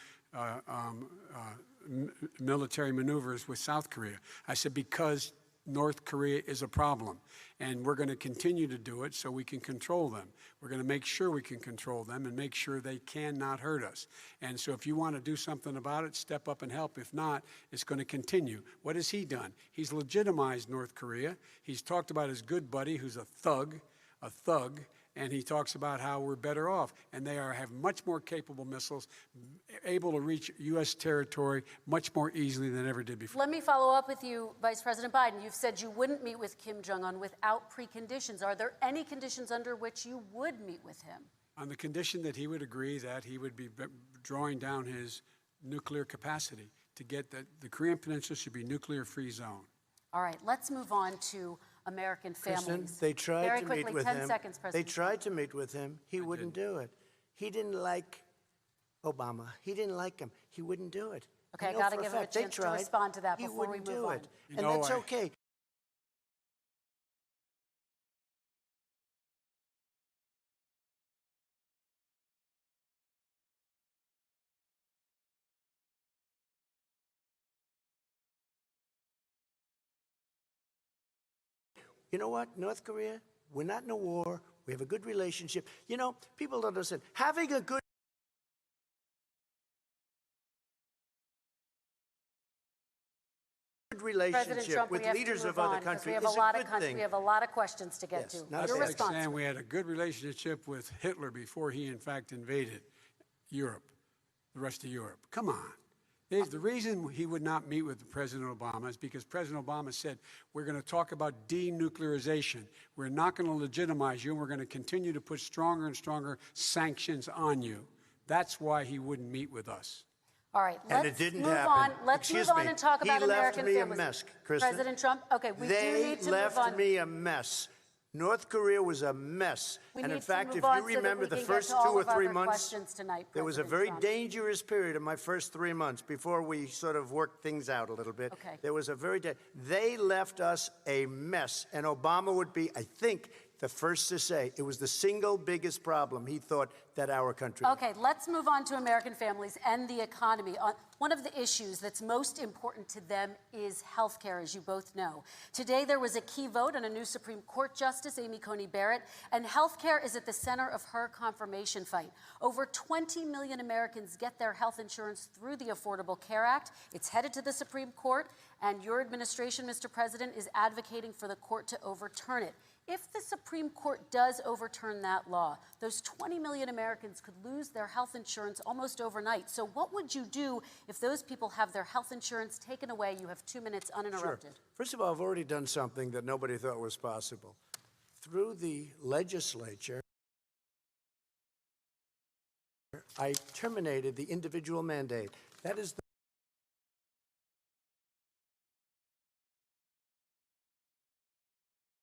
S3: military maneuvers with South Korea? I said, because North Korea is a problem, and we're going to continue to do it so we can control them. We're going to make sure we can control them and make sure they cannot hurt us. And so if you want to do something about it, step up and help. If not, it's going to continue. What has he done? He's legitimized North Korea. He's talked about his good buddy, who's a thug, and he talks about how we're better off. And they have much more capable missiles, able to reach U.S. territory much more easily than ever did before.
S2: Let me follow up with you, Vice President Biden. You've said you wouldn't meet with Kim Jong-un without preconditions. Are there any conditions under which you would meet with him?
S3: On the condition that he would agree that he would be drawing down his nuclear capacity to get the Korean Peninsula should be a nuclear-free zone.
S2: All right, let's move on to American families.
S1: Kristen, they tried
S2: Very
S1: to
S2: quickly,
S1: meet with
S2: 10
S1: him.
S2: seconds, President.
S1: They tried to meet with him. He wouldn't do it. He didn't like Obama. He didn't like him. He wouldn't do it.
S2: Okay, I got to give him a chance to respond to that before we move on.
S1: And that's okay. You know what, North Korea, we're not in a war. We have a good relationship. You know, people don't understand. Having a good relationship with leaders of other countries is a good thing.
S2: We have a lot of questions to get to.
S3: That's
S2: Your
S3: like
S2: response.
S3: saying we had a good relationship with Hitler before he, in fact, invaded Europe, the rest of Europe. Come on. The reason he would not meet with President Obama is because President Obama said, we're going to talk about denuclearization. We're not going to legitimize you, and we're going to continue to put stronger and stronger sanctions on you. That's why he wouldn't meet with us.
S2: All right, let's move on. Let's move on and talk about American families.
S1: He left me a mess, Kristen.
S2: President Trump, okay, we do need to move on.
S1: They left me a mess. North Korea was a mess. And in fact, if you remember the first 2 or 3 months, there was a very dangerous period in my first 3 months before we sort of worked things out a little bit.
S2: Okay.
S1: There was a they left us a mess. And Obama would be, I think, the first to say it was the single biggest problem he thought that our country had.
S2: Okay, let's move on to American families and the economy. One of the issues that's most important to them is health care, as you both know. Today, there was a key vote on a new Supreme Court Justice, Amy Coney Barrett, and health care is at the center of her confirmation fight. Over 20 million Americans get their health insurance through the Affordable Care Act. It's headed to the Supreme Court, and your administration, Mr. President, is advocating for the court to overturn it. If the Supreme Court does overturn that law, those 20 million Americans could lose their health insurance almost overnight. So what would you do if those people have their health insurance taken away? You have 2 minutes uninterrupted.
S1: Sure. First of all, I've already done something that nobody thought was possible. Through the legislature, I terminated the individual mandate. That is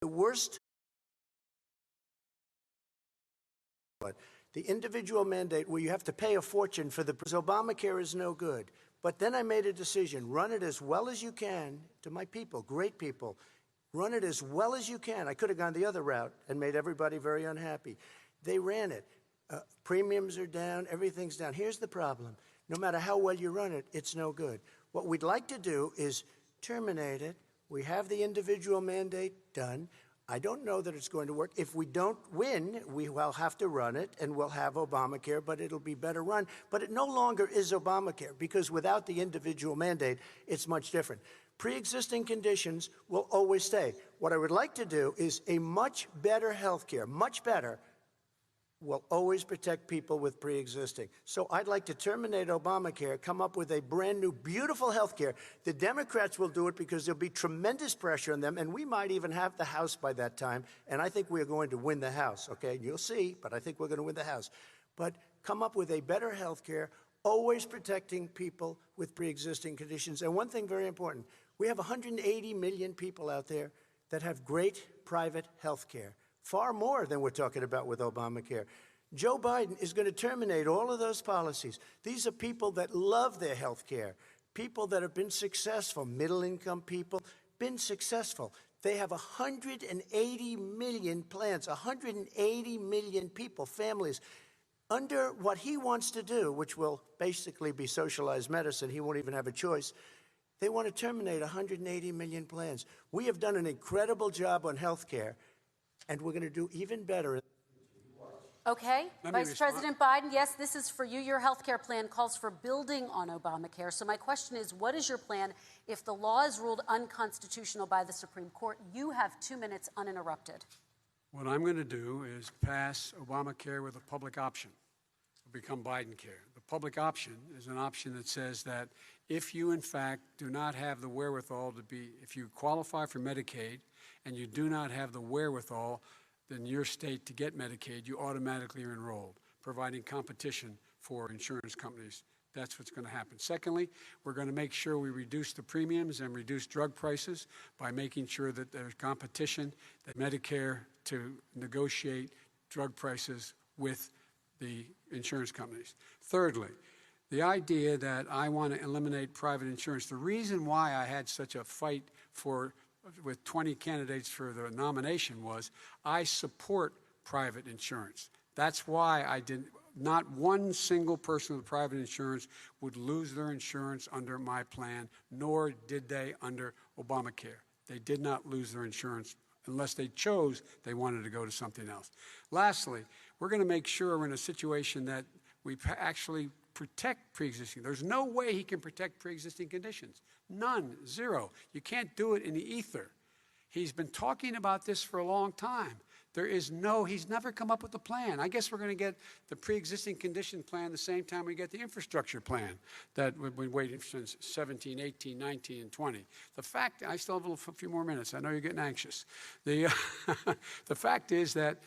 S1: the worst. The individual mandate where you have to pay a fortune for Obamacare is no good. But then I made a decision, run it as well as you can to my people, great people. Run it as well as you can. I could have gone the other route and made everybody very unhappy. They ran it. Premiums are down, everything's down. Here's the problem. No matter how well you run it, it's no good. What we'd like to do is terminate it. We have the individual mandate done. I don't know that it's going to work. If we don't win, we will have to run it, and we'll have Obamacare, but it'll be better run. But it no longer is Obamacare, because without the individual mandate, it's much different. Pre-existing conditions will always stay. What I would like to do is a much better health care, much better, will always protect people with pre-existing. So I'd like to terminate Obamacare, come up with a brand new, beautiful health care. The Democrats will do it because there'll be tremendous pressure on them, and we might even have the House by that time, and I think we're going to win the House, okay? You'll see, but I think we're going to win the House. But come up with a better health care, always protecting people with pre-existing conditions. And one thing very important, we have 180 million people out there that have great private health care. Far more than we're talking about with Obamacare. Joe Biden is going to terminate all of those policies. These are people that love their health care, people that have been successful, middle-income people, been successful. They have 180 million plans, 180 million people, families, under what he wants to do, which will basically be socialized medicine. He won't even have a choice. They want to terminate 180 million plans. We have done an incredible job on health care, and we're going to do even better.
S2: Okay. Vice President Biden, yes, this is for you. Your health care plan calls for building on Obamacare. So my question is, what is your plan if the law is ruled unconstitutional by the Supreme Court? You have 2 minutes uninterrupted.
S3: What I'm going to do is pass Obamacare with a public option. It'll become Biden-care. The public option is an option that says that if you, in fact, do not have the wherewithal if you qualify for Medicaid and you do not have the wherewithal in your state to get Medicaid, you automatically are enrolled, providing competition for insurance companies. That's what's going to happen. Secondly, we're going to make sure we reduce the premiums and reduce drug prices by making sure that there's competition, that Medicare to negotiate drug prices with the insurance companies. Thirdly, the idea that I want to eliminate private insurance, the reason why I had such a fight with 20 candidates for the nomination was I support private insurance. That's why not one single person with private insurance would lose their insurance under my plan, nor did they under Obamacare. They did not lose their insurance unless they chose they wanted to go to something else. Lastly, we're going to make sure we're in a situation that we actually protect pre-existing. There's no way he can protect pre-existing conditions. None, zero. You can't do it in the ether. He's been talking about this for a long time. He's never come up with a plan. I guess we're going to get the pre-existing condition plan the same time we get the infrastructure plan that we've been waiting since 17, 18, 19, and 20. The fact, I still have a few more minutes. I know you're getting anxious. The fact is that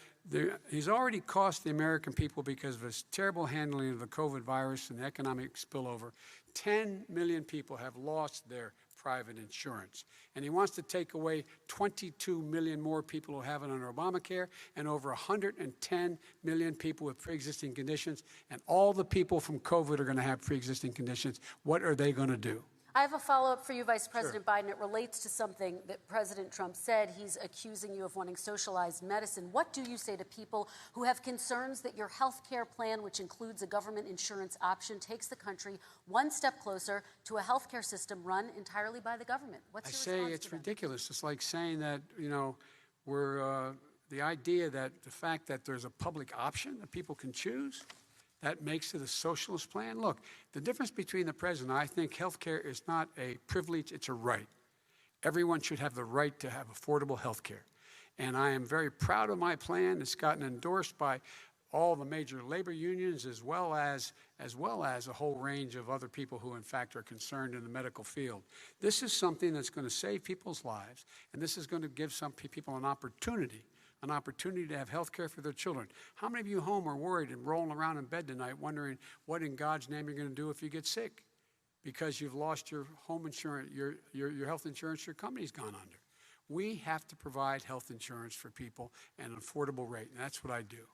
S3: he's already cost the American people, because of his terrible handling of the COVID virus and the economic spillover, 10 million people have lost their private insurance. And he wants to take away 22 million more people who have it under Obamacare, and over 110 million people with pre-existing conditions. And all the people from COVID are going to have pre-existing conditions. What are they going to do?
S2: I have a follow-up for you, Vice President Biden. It relates to something that President Trump said. He's accusing you of wanting socialized medicine. What do you say to people who have concerns that your health care plan, which includes a government insurance option, takes the country one step closer to a health care system run entirely by the government? What's your response to
S3: it's
S2: them?
S3: ridiculous. It's like saying that, the idea that the fact that there's a public option that people can choose, that makes it a socialist plan. Look, the difference between the president, I think health care is not a privilege, it's a right. Everyone should have the right to have affordable health care. And I am very proud of my plan. It's gotten endorsed by all the major labor unions, as well as a whole range of other people who, in fact, are concerned in the medical field. This is something that's going to save people's lives, and this is going to give some people an opportunity to have health care for their children. How many of you home are worried and rolling around in bed tonight wondering what in God's name you're going to do if you get sick because you've lost your home insurance, your health insurance, your company's gone under? We have to provide health insurance for people at an affordable rate, and that's what I do.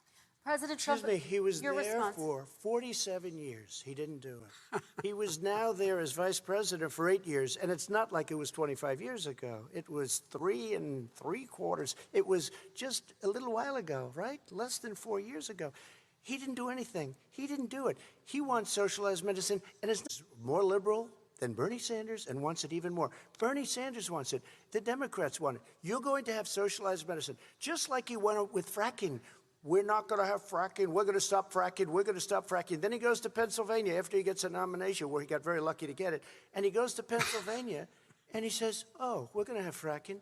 S2: President Trump,
S1: Excuse me, he was
S2: your
S1: there
S2: response.
S1: for 47 years. He didn't do it. He was now there as vice president for 8 years, and it's not like it was 25 years ago. It was 3 3/4. It was just a little while ago, right? Less than 4 years ago. He didn't do anything. He didn't do it. He wants socialized medicine, and it's more liberal than Bernie Sanders and wants it even more. Bernie Sanders wants it. The Democrats want it. You're going to have socialized medicine, just like he went with fracking. We're not going to have fracking. We're going to stop fracking. We're going to stop fracking. Then he goes to Pennsylvania after he gets a nomination, where he got very lucky to get it. And he goes to Pennsylvania and he says, oh, we're going to have fracking.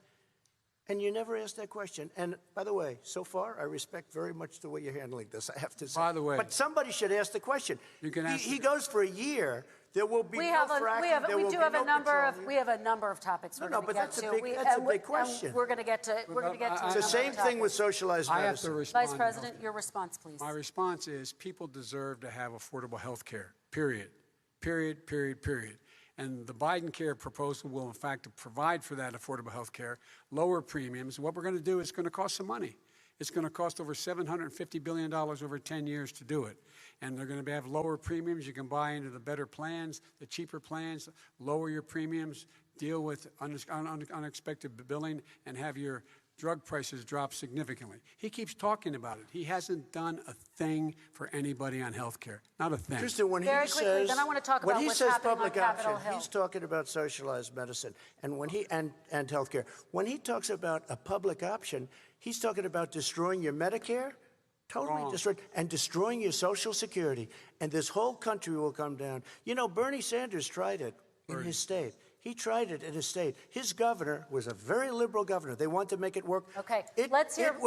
S1: And you never asked that question. And by the way, so far, I respect very much the way you're handling this, I have to say.
S3: By the way.
S1: But somebody should ask the question.
S3: You can ask
S1: he goes for a year. There will be no fracking.
S2: We have a number of topics we're going to get to.
S1: That's a big question.
S2: We're going to get to.
S1: It's the same thing with socialized medicine.
S3: I have to respond.
S2: Vice President, your response, please.
S3: My response is people deserve to have affordable health care, period. Period, period, period. And the Biden care proposal will, in fact, provide for that affordable health care, lower premiums. What we're going to do is going to cost some money. It's going to cost over $750 billion over 10 years to do it. And they're going to have lower premiums. You can buy into the better plans, the cheaper plans, lower your premiums, deal with unexpected billing, and have your drug prices drop significantly. He keeps talking about it. He hasn't done a thing for anybody on health care. Not a thing.
S1: Kristen, when
S2: Very
S1: he
S2: quickly,
S1: says,
S2: then I want to talk about what's happening on Capitol Hill.
S1: He's talking about socialized medicine and and health care. When he talks about a public option, he's talking about destroying your Medicare, totally destroyed, and destroying your Social Security. And this whole country will come down. You know, Bernie Sanders tried it in his state. He tried it in his state. His governor was a very liberal governor. They want to make it work.
S2: Okay,
S1: let's let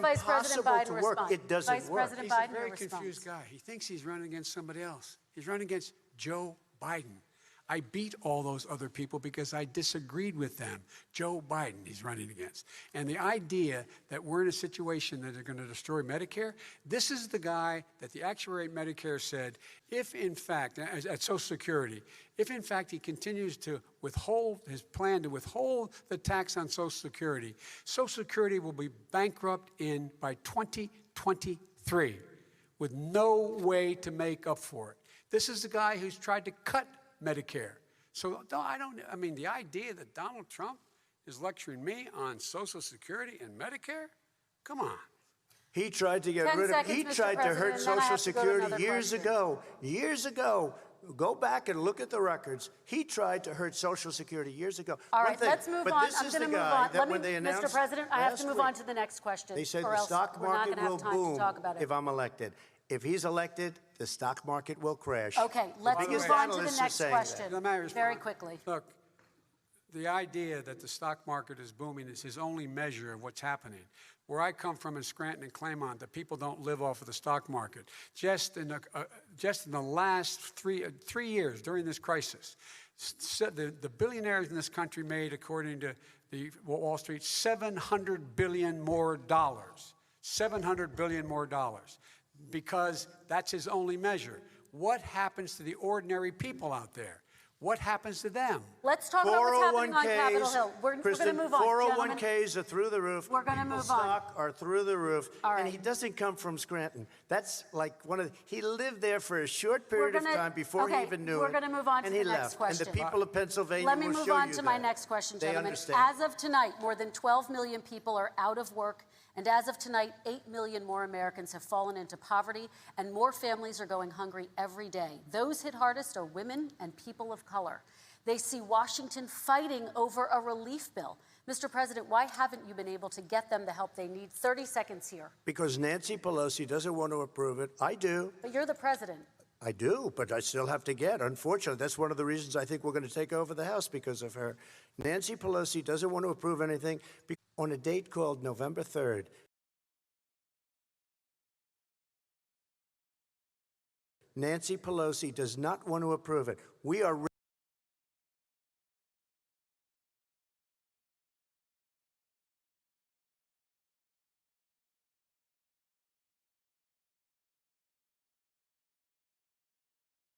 S1: Vice President Biden respond. It doesn't work.
S2: Vice President
S3: He's
S2: Biden,
S3: a very confused guy. He thinks he's running against somebody else. He's running against Joe Biden. I beat all those other people because I disagreed with them. Joe Biden he's running against. And the idea that we're in a situation that they're going to destroy Medicare, this is the guy that the actuary at Medicare said, if in fact, at Social Security, if in fact he continues to withhold his plan to withhold the tax on Social Security will be bankrupt by 2023 with no way to make up for it. This is the guy who's tried to cut Medicare. So the idea that Donald Trump is lecturing me on Social Security and Medicare, come on.
S1: He tried to get rid of it. He tried to hurt Social Security years ago. Go back and look at the records. He tried to hurt Social Security years ago.
S2: All right, let's move on.
S1: This
S2: I'm
S1: is
S2: going to
S1: the
S2: move
S1: guy
S2: on.
S1: that when they announced
S2: Mr. President, I have to move
S1: last
S2: on to the next question.
S1: They said
S2: or
S1: the
S2: else
S1: stock
S2: we're not
S1: market
S2: going to
S1: will
S2: have time
S1: boom
S2: to talk about it.
S1: if I'm elected. If he's elected, the stock market will crash.
S2: Okay, let's
S1: biggest
S2: move on to the
S1: analysts are
S2: next
S1: saying
S2: question
S3: Let me respond.
S2: very quickly.
S3: Look, the idea that the stock market is booming is his only measure of what's happening. Where I come from in Scranton and Claymont, the people don't live off of the stock market. Just in the last three years during this crisis, the billionaires in this country made, according to the Wall Street, $700 billion more dollars. $700 billion more dollars, because that's his only measure. What happens to the ordinary people out there? What happens to them?
S2: Let's talk about what's happening on Capitol Hill. We're going to move on,
S1: 401ks are through the roof.
S2: We're going to move on.
S1: Stock are through the roof.
S2: All right.
S1: And he doesn't come from Scranton. That's like he lived there for a short period of time before he even knew it.
S2: We're going to move on to the next question.
S1: And the people of Pennsylvania
S2: Let me
S1: will
S2: move
S1: show
S2: on
S1: you
S2: to my
S1: that.
S2: next question,
S1: They
S2: gentlemen.
S1: understand.
S2: As of tonight, more than 12 million people are out of work. And as of tonight, 8 million more Americans have fallen into poverty, and more families are going hungry every day. Those hit hardest are women and people of color. They see Washington fighting over a relief bill. Mr. President, why haven't you been able to get them the help they need? 30 seconds here.
S1: Because Nancy Pelosi doesn't want to approve it. I do.
S2: But you're the president.
S1: I do, but I still have to get. Unfortunately, that's one of the reasons I think we're going to take over the House, because of her. Nancy Pelosi doesn't want to approve anything on a date called November 3rd. Nancy Pelosi does not want to approve it. We are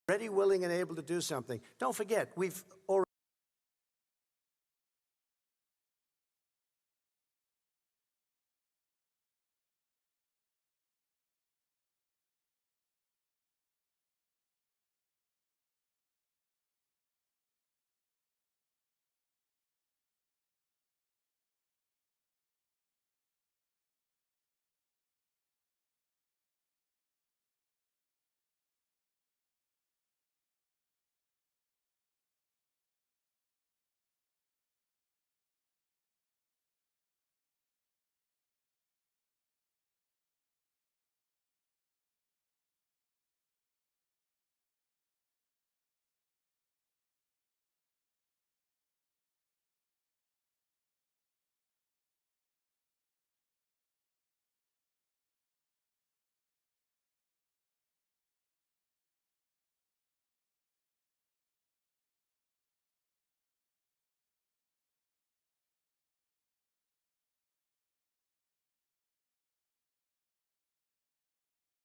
S1: ready, willing, and able to do something. Don't forget, we've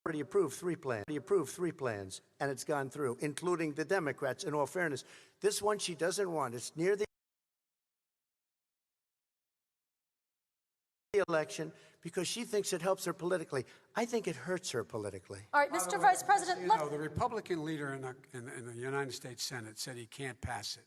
S1: already approved three plans, and it's gone through, including the Democrats, in all fairness. This one she doesn't want. It's near the election because she thinks it helps her politically. I think it hurts her politically.
S2: All right, Mr. Vice President.
S3: You know, the Republican leader in the United States Senate said he can't pass it.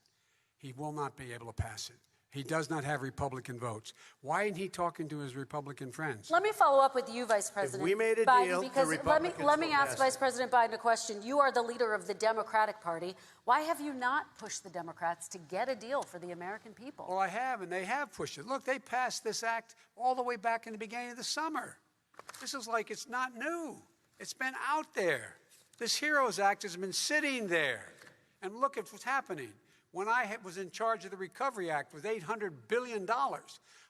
S3: He will not be able to pass it. He does not have Republican votes. Why isn't he talking to his Republican friends?
S2: Let me follow up with you, Vice President
S1: we made a
S2: Biden,
S1: deal,
S2: because
S1: the Republicans
S2: let me
S1: will
S2: ask
S1: pass
S2: Vice
S1: it.
S2: President Biden a question. You are the leader of the Democratic Party. Why have you not pushed the Democrats to get a deal for the American people?
S3: Well, I have, and they have pushed it. Look, they passed this act all the way back in the beginning of the summer. This is like it's not new. It's been out there. This HEROES Act has been sitting there. And look at what's happening. When I was in charge of the Recovery Act with $800 billion,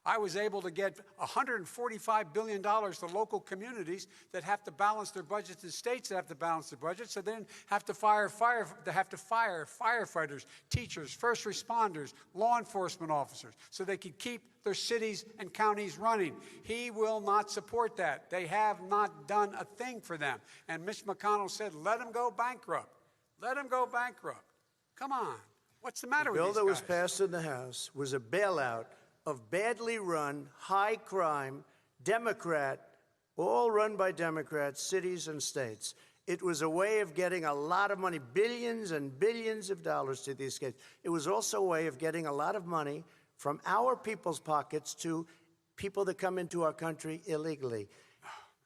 S3: I was able to get $145 billion to local communities that have to balance their budgets and states that have to balance their budgets, so then have to fire firefighters, teachers, first responders, law enforcement officers, so they could keep their cities and counties running. He will not support that. They have not done a thing for them. And Mitch McConnell said, let them go bankrupt. Let them go bankrupt. Come on. What's the matter with these guys?
S1: The bill that was passed in the House was a bailout of badly run, high-crime, Democrat, all run by Democrats, cities and states. It was a way of getting a lot of money, billions and billions of dollars to these states. It was also a way of getting a lot of money from our people's pockets to people that come into our country illegally.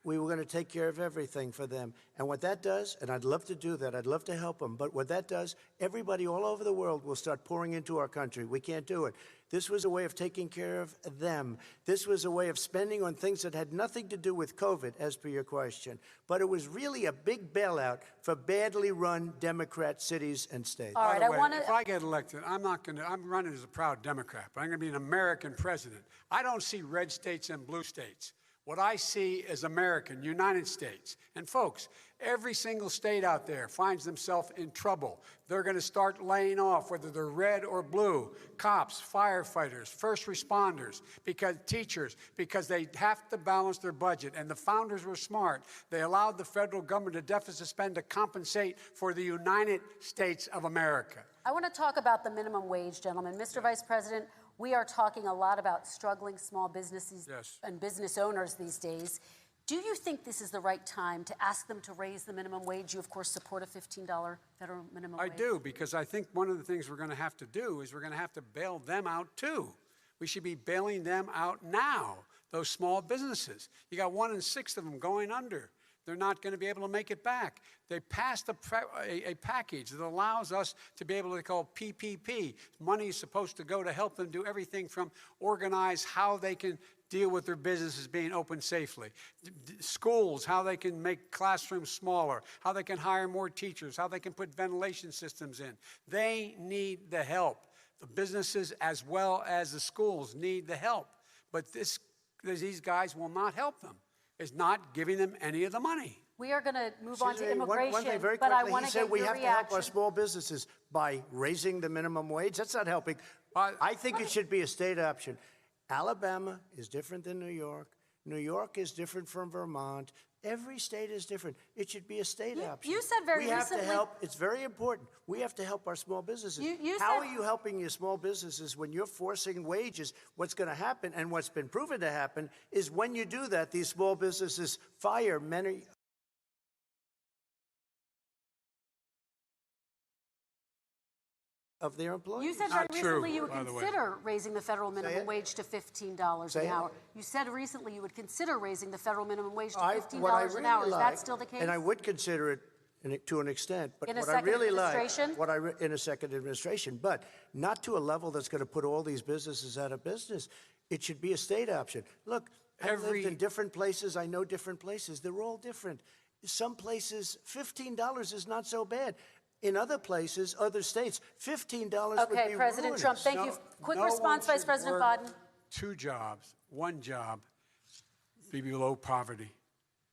S1: we were going to take care of everything for them. And what that does, and I'd love to do that, I'd love to help them, but what that does, everybody all over the world will start pouring into our country. We can't do it. This was a way of taking care of them. This was a way of spending on things that had nothing to do with COVID, as per your question. But it was really a big bailout for badly run Democrat cities and states.
S2: All right,
S3: By the way, if I get elected, I'm running as a proud Democrat, but I'm going to be an American president. I don't see red states and blue states. What I see is American, United States. And folks, every single state out there finds themselves in trouble. They're going to start laying off, whether they're red or blue, cops, firefighters, first responders, teachers, because they have to balance their budget. And the founders were smart. They allowed the federal government to deficit spend to compensate for the United States of America.
S2: I want to talk about the minimum wage, gentlemen. Mr. Vice President, we are talking a lot about struggling small businesses and business owners these days. Do you think this is the right time to ask them to raise the minimum wage? You, of course, support a $15 federal minimum wage.
S3: I do, because I think one of the things we're going to have to do is we're going to have to bail them out, too. We should be bailing them out now, those small businesses. You got 1 in 6 of them going under. They're not going to be able to make it back. They passed a package that allows us to be able to call PPP. Money is supposed to go to help them do everything from organize how they can deal with their businesses being open safely. Schools, how they can make classrooms smaller, how they can hire more teachers, how they can put ventilation systems in. They need the help. The businesses as well as the schools need the help. But these guys will not help them. Is not giving them any of the money.
S2: We are going to move on to immigration,
S1: one thing very
S2: but I
S1: quickly,
S2: want to get your
S1: we have
S2: reaction.
S1: to help our small businesses by raising the minimum wage. That's not helping. I think it should be a state option. Alabama is different than New York. New York is different from Vermont. Every state is different. It should be a state option.
S2: You said very recently.
S1: We have to help. It's very important. We have to help our small businesses. How are you helping your small businesses when you're forcing wages? What's going to happen, and what's been proven to happen, is when you do that, these small businesses fire many of their employees.
S2: You said very recently you would consider raising the federal minimum wage to $15 an hour. You said recently you would consider raising the federal minimum wage to $15 an hour. Is that still the case?
S1: And I would consider it to an extent, but
S2: in a
S1: what I really like,
S2: administration?
S1: in a second administration, but not to a level that's going to put all these businesses out of business. It should be a state option. Look, I've lived in different places. I know different places. They're all different. Some places, $15 is not so bad. In other places, other states, $15 would be
S2: Okay, President
S1: ruinous.
S2: Trump, thank you. Quick response, Vice President Biden.
S3: 2 jobs, 1 job, be below poverty.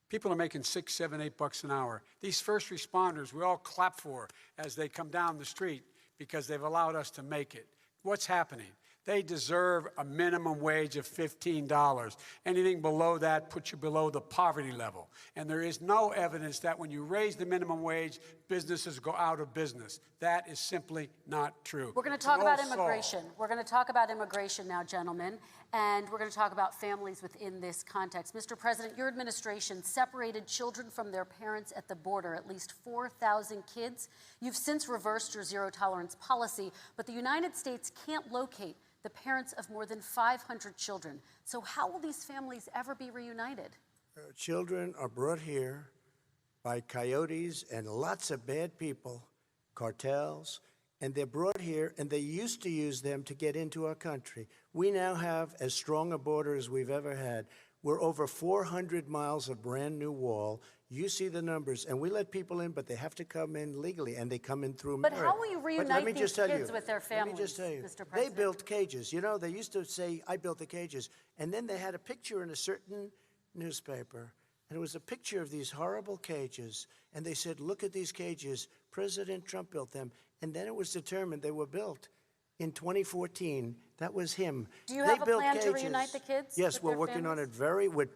S3: People are making $6, $7, $8 an hour. These first responders, we all clap for as they come down the street because they've allowed us to make it. What's happening? They deserve a minimum wage of $15. Anything below that puts you below the poverty level. And there is no evidence that when you raise the minimum wage, businesses go out of business. That is simply not true.
S2: We're going to talk about immigration. We're going to talk about immigration now, gentlemen, and we're going to talk about families within this context. Mr. President, your administration separated children from their parents at the border, at least 4,000 kids. You've since reversed your zero-tolerance policy, but the United States can't locate the parents of more than 500 children. So how will these families ever be reunited?
S1: Children are brought here by coyotes and lots of bad people, cartels, and they're brought here, and they used to use them to get into our country. We now have as strong a border as we've ever had. We're over 400 miles of brand new wall. You see the numbers, and we let people in, but they have to come in legally, and they come in through merit.
S2: But how will you reunite these kids with their families, Mr. President?
S1: They built cages. You know, they used to say, I built the cages. And then they had a picture in a certain newspaper, and it was a picture of these horrible cages. And they said, look at these cages. President Trump built them. And then it was determined they were built in 2014. That was him.
S2: Do you have a plan to reunite the kids?
S1: Yes, we're working on it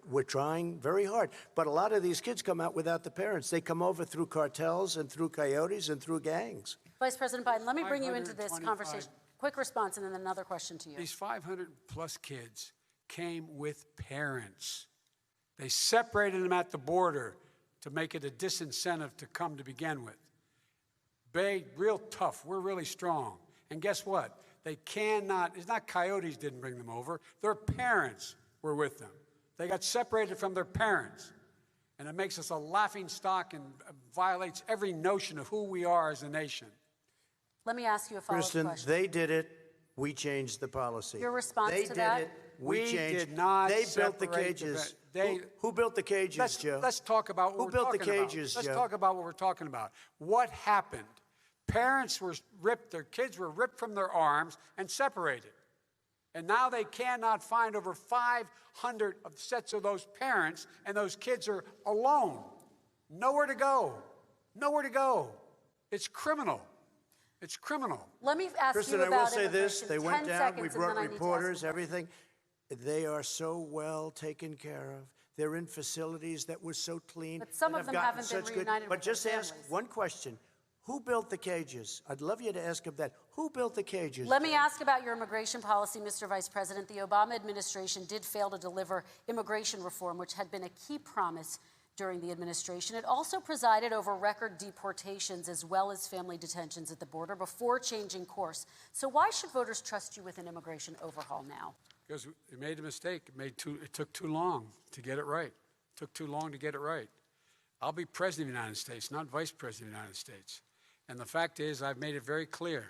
S1: we're trying very hard. But a lot of these kids come out without the parents. They come over through cartels and through coyotes and through gangs.
S2: Vice President Biden, let me bring you into this conversation. Quick response and then another question to you.
S3: These 500-plus kids came with parents. They separated them at the border to make it a disincentive to come to begin with. Big, real tough. We're really strong. And guess what? They cannot, it's not coyotes didn't bring them over. Their parents were with them. They got separated from their parents. And it makes us a laughing stock and violates every notion of who we are as a nation.
S2: Let me ask you a follow-up
S1: Kristen,
S2: question.
S1: they did it. We changed the policy.
S2: Your response
S1: they
S2: to that?
S1: They did it. We changed.
S3: Did not
S1: They built the
S3: separate
S1: cages.
S3: They,
S1: who built the cages, Joe?
S3: Let's talk about what
S1: who built the
S3: talking about.
S1: cages,
S3: Let's
S1: Joe?
S3: talk about what we're talking about. What happened? Parents were ripped, their kids were ripped from their arms and separated. And now they cannot find over 500 sets of those parents, and those kids are alone. Nowhere to go. Nowhere to go. It's criminal. It's criminal.
S2: Let me ask
S1: Kristen,
S2: you
S1: I
S2: about
S1: will say this. They went
S2: 10
S1: down.
S2: seconds,
S1: We
S2: and
S1: brought
S2: then I need to ask
S1: reporters,
S2: you.
S1: everything. They are so well taken care of. They're in facilities that were so clean.
S2: But some
S1: that
S2: of
S1: have
S2: them
S1: gotten
S2: haven't been
S1: such
S2: reunited
S1: But
S2: with their
S1: just ask
S2: families.
S1: one question. Who built the cages? I'd love you to ask him that. Who built the cages?
S2: Let me ask about your immigration policy, Mr. Vice President. The Obama administration did fail to deliver immigration reform, which had been a key promise during the administration. It also presided over record deportations as well as family detentions at the border before changing course. So why should voters trust you with an immigration overhaul now?
S3: Because we made a mistake. It took too long to get it right. It took too long to get it right. I'll be president of the United States, not vice president of the United States. And the fact is, I've made it very clear.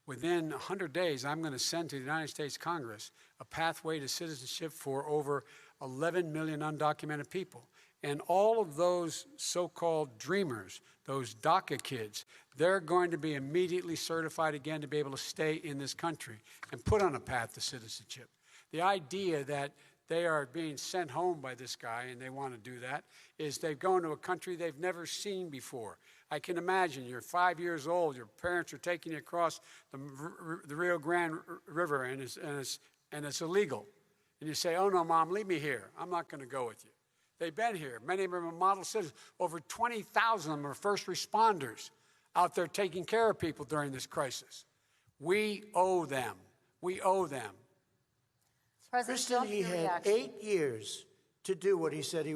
S3: Within 100 days, I'm going to send to the United States Congress a pathway to citizenship for over 11 million undocumented people. And all of those so-called dreamers, those DACA kids, they're going to be immediately certified again to be able to stay in this country and put on a path to citizenship. The idea that they are being sent home by this guy and they want to do that is they've gone to a country they've never seen before. I can imagine you're 5 years old, your parents are taking you across the Rio Grande River and it's illegal. And you say, oh no, Mom, leave me here. I'm not going to go with you. They've been here. Many of them are model citizens. Over 20,000 of them are first responders out there taking care of people during this crisis. We owe them. We owe them.
S2: President
S1: Kristen,
S2: Trump,
S1: he
S2: your
S1: had
S2: reaction.
S1: 8 years to do what he said he